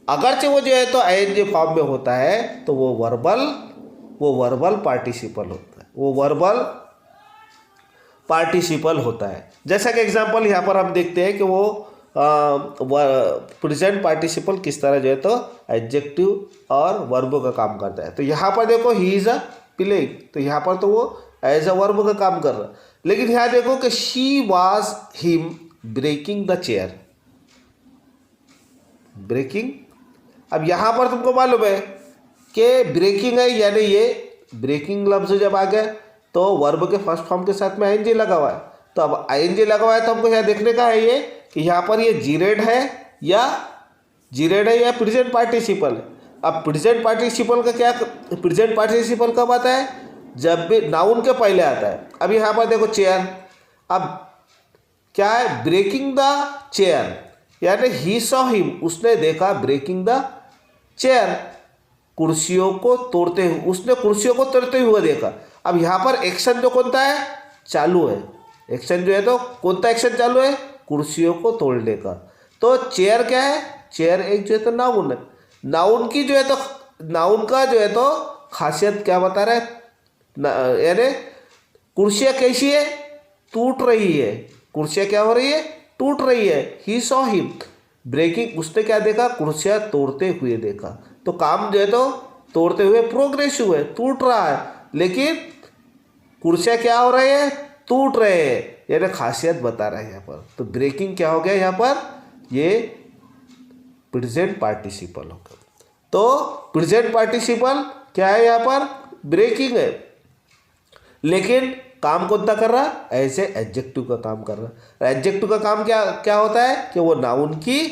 अगरचे वो जो है तो आईएनजी फॉर्म में होता है तो वो वर्बल पार्टिसिपल होता है, वो वर्बल पार्टिसिपल होता है। जैसा कि एग्जांपल यहाँ पर हम देखते हैं कि वो प्रेजेंट पार्टिसिपल किस तरह जो है तो एडजेक्टिव और वर्ब का काम करता है। तो यहाँ पर देखो ही इज अ प्लेइंग, तो यहाँ पर तो वो एज अ वर्ब का काम कर रहा है। लेकिन यहाँ देखो कि she was him breaking the chair, breaking. अब यहाँ पर तुमको मालूम है कि ब्रेकिंग है, यानी ये ब्रेकिंग लफ्ज जब आ गया तो वर्ब के फर्स्ट फॉर्म के साथ में आईएनजी लगा हुआ है। तो अब आईएनजी लगा हुआ है तो हमको यहाँ देखने का है ये कि यहाँ पर ये जीरेड है या प्रेजेंट पार्टिसिपल है। अब प्रेजेंट पार्टिसिपल का क्या, प्रेजेंट पार्टिसिपल कब आता है? जब भी नाउन के पहले आता है। अब यहाँ पर देखो चेयर, अब क्या है? ब्रेकिंग द चेयर, यानी ही सॉ हिम, उसने देखा ब्रेकिंग द चेयर, कुर्सियों को तोड़ते हुए, उसने कुर्सियों को तोड़ते हुए देखा। अब यहाँ पर एक्शन जो कौन सा है? चालू है। एक्शन जो है तो कौन सा एक्शन चालू है? कुर्सियों को तोड़ने का। तो चेयर क्या है? चेयर एक जो है तो नाउन है। नाउन की जो है तो नाउन का जो है तो खासियत क्या बता रहा है? यानी कुर्सियाँ कैसी है? टूट रही है। कुर्सियाँ क्या हो रही है? टूट रही है। ही सॉ हिम ब्रेकिंग, उसने क्या देखा? कुर्सियाँ तोड़ते हुए देखा। तो काम जो है तो तोड़ते हुए प्रोग्रेसिव है, टूट रहा है, लेकिन कुर्सियाँ क्या हो रही है? टूट रहे हैं, यानी खासियत बता रहा है यहाँ पर। तो ब्रेकिंग क्या हो गया यहाँ पर? ये प्रेजेंट पार्टिसिपल हो गया। तो प्रेजेंट पार्टिसिपल क्या है यहाँ पर? ब्रेकिंग है, लेकिन काम कौन सा कर रहा? ऐसे एडजेक्टिव का काम कर रहा। एडजेक्टिव का काम क्या होता है कि वो नाउन की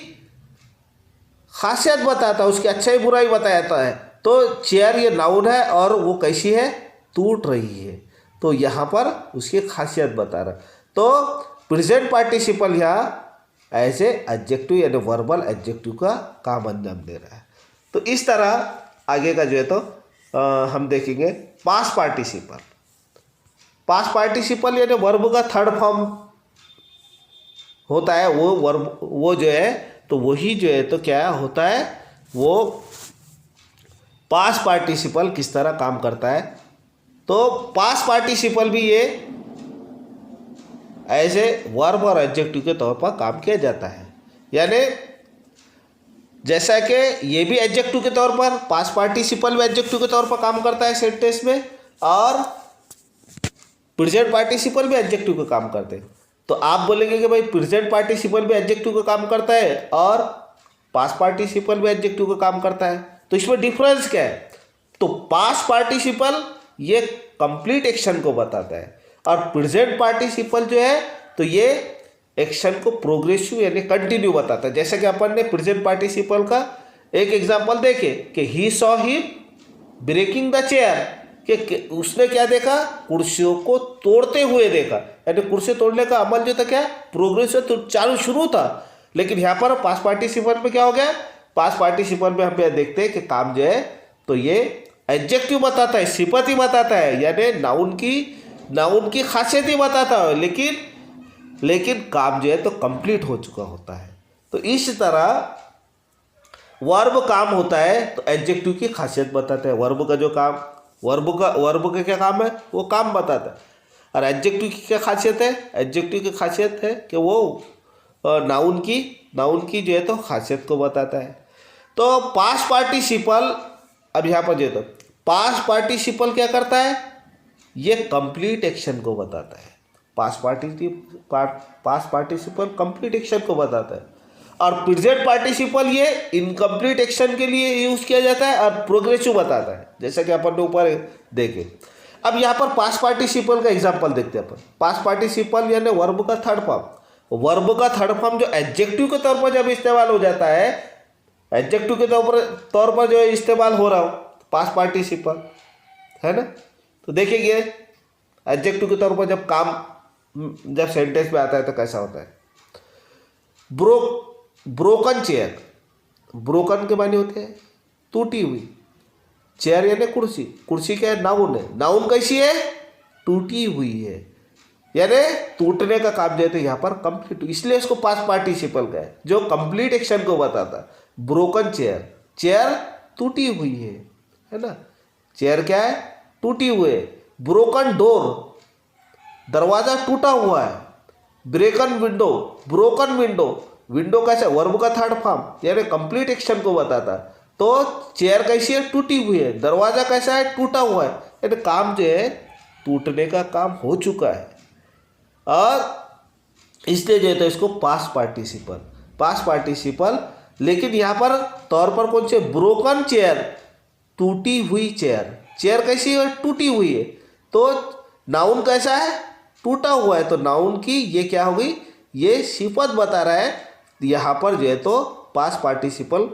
खासियत बताता है, उसकी अच्छाई बुराई बताता है। तो चेयर ये नाउन है और वो कैसी है? टूट रही है। तो यहाँ पर उसकी खासियत बता रहा। तो प्रेजेंट पार्टिसिपल यहाँ ऐसे एडजेक्टिव यानी वर्बल एडजेक्टिव का काम अंजाम दे रहा है। तो इस तरह आगे का जो है तो हम देखेंगे पास्ट पार्टिसिपल। पास्ट पार्टिसिपल यानी वर्ब का थर्ड फॉर्म होता है। वो वर्ब वो जो है तो वही जो है तो क्या होता है? वो पास्ट पार्टिसिपल किस तरह काम करता है? तो पास्ट पार्टिसिपल भी ये ऐसे वर्ब और एडजेक्टिव के तौर पर काम किया जाता है। यानी जैसा कि ये भी एडजेक्टिव के तौर पर, पास्ट पार्टिसिपल भी एडजेक्टिव के तौर पर काम करता है सेंटेंस में, और प्रेजेंट पार्टिसिपल भी एडजेक्टिव का काम करते हैं। तो आप बोलेंगे कि भाई प्रेजेंट पार्टिसिपल भी एडजेक्टिव का काम करता है और पास्ट पार्टिसिपल भी एडजेक्टिव का काम करता है, तो इसमें डिफरेंस क्या है? तो पास्ट पार्टिसिपल ये कंप्लीट एक्शन को बताता है और प्रेजेंट पार्टिसिपल जो है तो ये एक्शन को प्रोग्रेसिव यानी कंटिन्यू बताता है। जैसा कि अपन ने प्रेजेंट पार्टिसिपल का एक एग्जांपल देखे कि he saw him breaking the chair, कि उसने क्या देखा, कुर्सियों को तोड़ते हुए देखा। यानी कुर्सी तोड़ने का अमल जो था क्या, प्रोग्रेस तो चालू शुरू था, लेकिन यहाँ पर पास्ट पार्टिसिपल में क्या हो गया, पास्ट पार्टिसिपल में हम देखते हैं कि काम जो है तो ये एडजेक्टिव बताता है, सिफत ही बताता है, यानी नाउन की खासियत ही बताता है, लेकिन काम जो है तो कंप्लीट हो चुका होता है। तो इस तरह वर्ब काम होता है तो एडजेक्टिव की खासियत बताता है। वर्ब का जो काम, वर्ब का क्या काम है, वो काम बताता है। और एडजेक्टिव की क्या खासियत है, एडजेक्टिव की खासियत है कि वो नाउन की जो है तो खासियत को बताता है। तो पास्ट पार्टिसिपल, अब यहाँ पर जो है तो पास्ट पार्टिसिपल क्या करता है, ये कंप्लीट एक्शन को बताता है। पास्ट पार्टिसिपल कंप्लीट एक्शन को बताता है, और प्रेजेंट पार्टिसिपल ये इनकम्प्लीट एक्शन के लिए यूज किया जाता है और प्रोग्रेसिव बताता है, जैसा कि अपन ने ऊपर देखे। अब यहाँ पर पास्ट पार्टिसिपल का एग्जांपल देखते हैं अपन। पास्ट पार्टिसिपल यानी वर्ब का थर्ड फॉर्म। वर्ब का थर्ड फॉर्म जो एडजेक्टिव के तौर पर जब इस्तेमाल हो जाता है, एडजेक्टिव के तौर पर जो है इस्तेमाल हो रहा हो पास्ट पार्टिसिपल, है ना। तो देखिए एडजेक्टिव के तौर पर जब सेंटेंस में आता है तो कैसा होता है। ब्रोकन चेयर, ब्रोकन के माने होते हैं टूटी हुई। चेयर यानी कुर्सी, कुर्सी क्या है, नाउन है। नाउन कैसी है, टूटी हुई है, यानी टूटने का काम जो है तो यहाँ पर कंप्लीट, इसलिए इसको पास्ट पार्टिसिपल का है जो कंप्लीट एक्शन को बताता। ब्रोकन चेयर, चेयर टूटी हुई है ना। चेयर क्या है, टूटी हुई है। ब्रोकन डोर, दरवाजा टूटा हुआ है। ब्रेकन विंडो, ब्रोकन विंडो, विंडो कैसा, वर्ब का थर्ड फॉर्म यानी कंप्लीट एक्शन को बताता। तो चेयर कैसी है, टूटी हुई है। दरवाजा कैसा है, टूटा हुआ है, यानी काम जो है टूटने का काम हो चुका है। और इसलिए जो है तो इसको पास्ट पार्टिसिपल, लेकिन यहाँ पर तौर पर कौन से, ब्रोकन चेयर, टूटी हुई चेयर। चेयर कैसी है, टूटी हुई है। तो नाउन कैसा है, टूटा हुआ है। तो नाउन की ये क्या हो गई, ये सिफत बता रहा है। यहाँ पर जो है तो past participle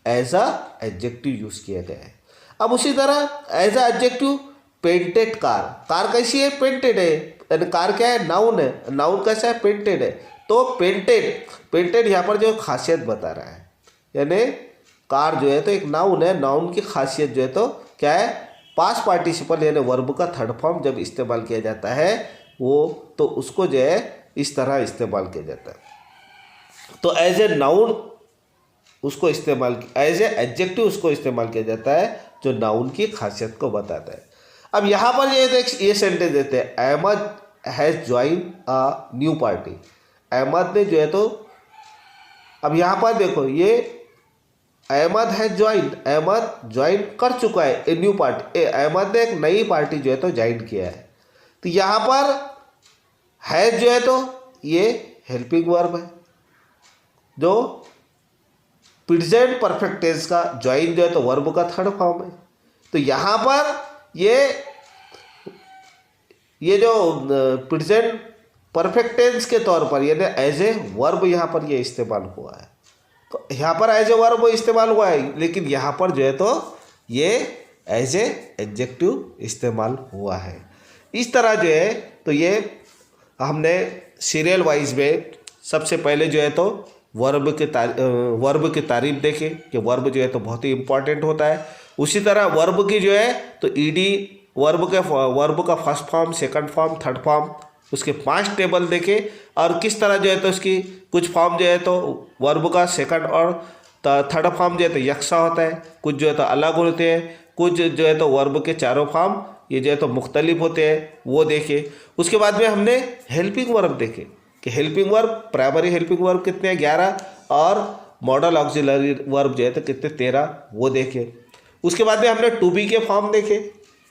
as a adjective use किया गया है। अब उसी तरह as a adjective painted car, car कैसी है, पेंटेड है। यानी कार क्या है, नाउन है। नाउन कैसा है, पेंटेड है। तो पेंटेड यहाँ पर जो खासियत बता रहा है, यानी कार जो है तो एक नाउन है। नाउन की खासियत जो है तो क्या है, पास्ट पार्टिसिपल यानी वर्ब का थर्ड फॉर्म जब इस्तेमाल किया जाता है वो, तो उसको जो है इस तरह इस्तेमाल किया जाता है। तो एज ए नाउन उसको इस्तेमाल, एज ए एडजेक्टिव उसको इस्तेमाल किया जाता है जो नाउन की खासियत को बताता है। अब यहाँ पर ये सेंटेंस देते हैं, Ahmed has join a new party. Ahmed ने जो है तो, अब यहाँ पर देखो ये अहमद है ज्वाइन, अहमद ज्वाइन कर चुका है ए न्यू पार्टी। अहमद ने एक नई पार्टी जो है तो ज्वाइन किया है। तो यहाँ पर है जो है तो ये हेल्पिंग वर्ब है, जो प्रेजेंट परफेक्ट टेंस का, ज्वाइन जो है तो वर्ब का थर्ड फॉर्म है। तो यहाँ पर ये जो प्रेजेंट परफेक्ट टेंस के तौर पर यानी एज ए वर्ब यहाँ पर ये इस्तेमाल हुआ है। तो यहाँ पर एज ए वर्ब इस्तेमाल हुआ है, लेकिन यहाँ पर जो है तो ये एज ए एडजेक्टिव इस्तेमाल हुआ है। इस तरह जो है तो ये हमने सीरियल वाइज में सबसे पहले जो है तो वर्ब की तारीफ देखे कि वर्ब जो है तो बहुत ही इम्पॉर्टेंट होता है। उसी तरह वर्ब की जो है तो ईडी, वर्ब का first form, second form, third form, उसके 5 टेबल देखे, और किस तरह जो है तो उसकी कुछ फॉर्म जो है तो वर्ब का सेकंड और थर्ड फॉर्म जो है तो यकसा होता है, कुछ जो है तो अलग होते हैं, कुछ जो है तो वर्ब के चारों फॉर्म ये जो है तो मुख्तलिफ होते हैं, वो देखे। उसके बाद में हमने हेल्पिंग वर्ब देखे कि helping verb, primary helping verb कितने हैं 11, और मॉडल ऑक्सिलरी वर्ब जो है तो कितने 13, वो देखे। उसके बाद में हमने टू बी के फॉर्म देखे,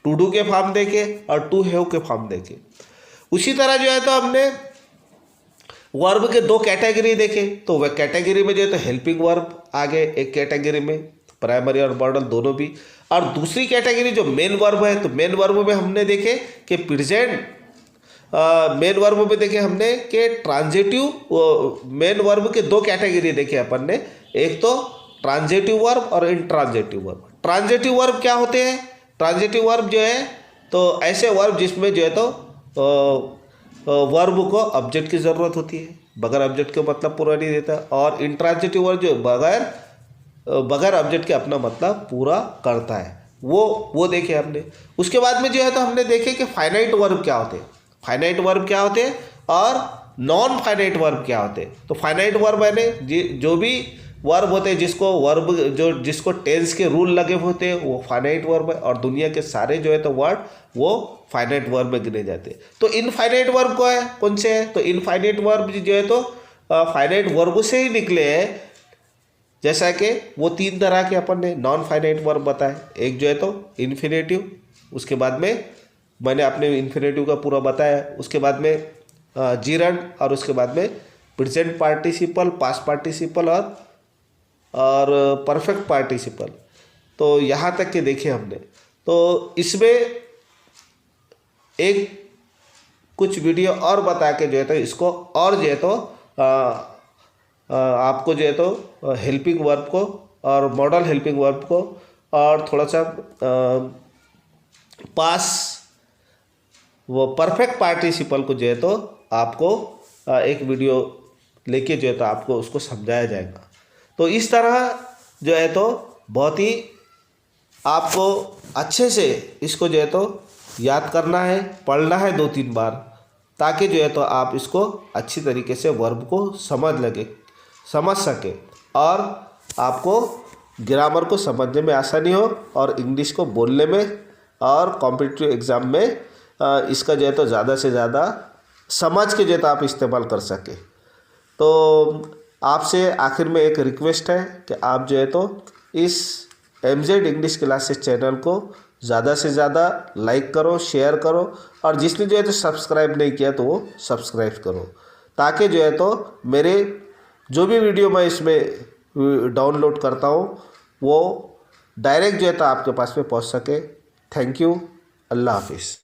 टू डू के फॉर्म देखे, और टू हैव के फॉर्म देखे। उसी तरह जो है तो हमने वर्ब के 2 कैटेगरी देखे। तो वह कैटेगरी में जो है तो हेल्पिंग वर्ब आ गए एक कैटेगरी में, प्राइमरी और मॉडल दोनों भी। और दूसरी कैटेगरी जो मेन वर्ब है, तो मेन वर्ब में हमने देखे कि प्रेजेंट, मेन वर्ब में देखे हमने कि ट्रांजिटिव, मेन वर्ब के 2 कैटेगरी देखे अपन ने, एक तो ट्रांजिटिव वर्ब और इंट्रांजिटिव वर्ब। ट्रांजिटिव वर्ब क्या होते हैं, ट्रांजिटिव वर्ब जो है तो ऐसे वर्ब जिसमें जो है तो वर्ब को ऑब्जेक्ट की ज़रूरत होती है, बगैर ऑब्जेक्ट के मतलब पूरा नहीं देता, और इंट्रांजिटिव वर्ब जो बगैर ऑब्जेक्ट के अपना मतलब पूरा करता है, वो देखे हमने। उसके बाद में जो है तो हमने देखे कि फाइनाइट वर्ब क्या होते हैं, फाइनाइट वर्ब क्या होते हैं और नॉन फाइनाइट वर्ब क्या होते हैं। तो फाइनाइट वर्ब यानी जो भी वर्ब होते हैं जिसको टेंस के रूल लगे होते हैं वो फाइनाइट वर्ब है, और दुनिया के सारे जो है तो वर्ड वो फाइनाइट वर्ब में गिने जाते हैं। तो इनफाइनाइट वर्ब को है कौन से है, तो इनफाइनाइट वर्ब जो है तो फाइनाइट वर्ब से ही निकले हैं। जैसा कि वो 3 तरह के अपन ने नॉन फाइनाइट वर्ब बताए, एक जो है तो इन्फिनेटिव, उसके बाद में मैंने अपने इन्फिनेटिव का पूरा बताया, उसके बाद में जीरंड, और उसके बाद में प्रेजेंट पार्टिसिपल, पास्ट पार्टिसिपल और परफेक्ट पार्टिसिपल। तो यहाँ तक के देखे हमने। तो इसमें एक कुछ वीडियो और बता के जो है तो इसको और जो है तो आपको जो है तो हेल्पिंग वर्ब को और मॉडल हेल्पिंग वर्ब को और थोड़ा सा पास वो परफेक्ट पार्टिसिपल को जो है तो आपको एक वीडियो लेके जो है तो आपको उसको समझाया जाएगा। तो इस तरह जो है तो बहुत ही आपको अच्छे से इसको जो है तो याद करना है, पढ़ना है 2-3 बार, ताकि जो है तो आप इसको अच्छी तरीके से वर्ब को समझ सके और आपको ग्रामर को समझने में आसानी हो और इंग्लिश को बोलने में और कॉम्पिटिटिव एग्ज़ाम में इसका जो है तो ज़्यादा से ज़्यादा समझ के जो है तो आप इस्तेमाल कर सके। तो आपसे आखिर में एक रिक्वेस्ट है कि आप जो है तो इस MZ इंग्लिश क्लासेस चैनल को ज़्यादा से ज़्यादा लाइक करो, शेयर करो, और जिसने जो है तो सब्सक्राइब नहीं किया तो वो सब्सक्राइब करो, ताकि जो है तो मेरे जो भी वीडियो मैं इसमें डाउनलोड करता हूँ वो डायरेक्ट जो है तो आपके पास में पहुँच सके। Thank you. अल्लाह हाफिज़।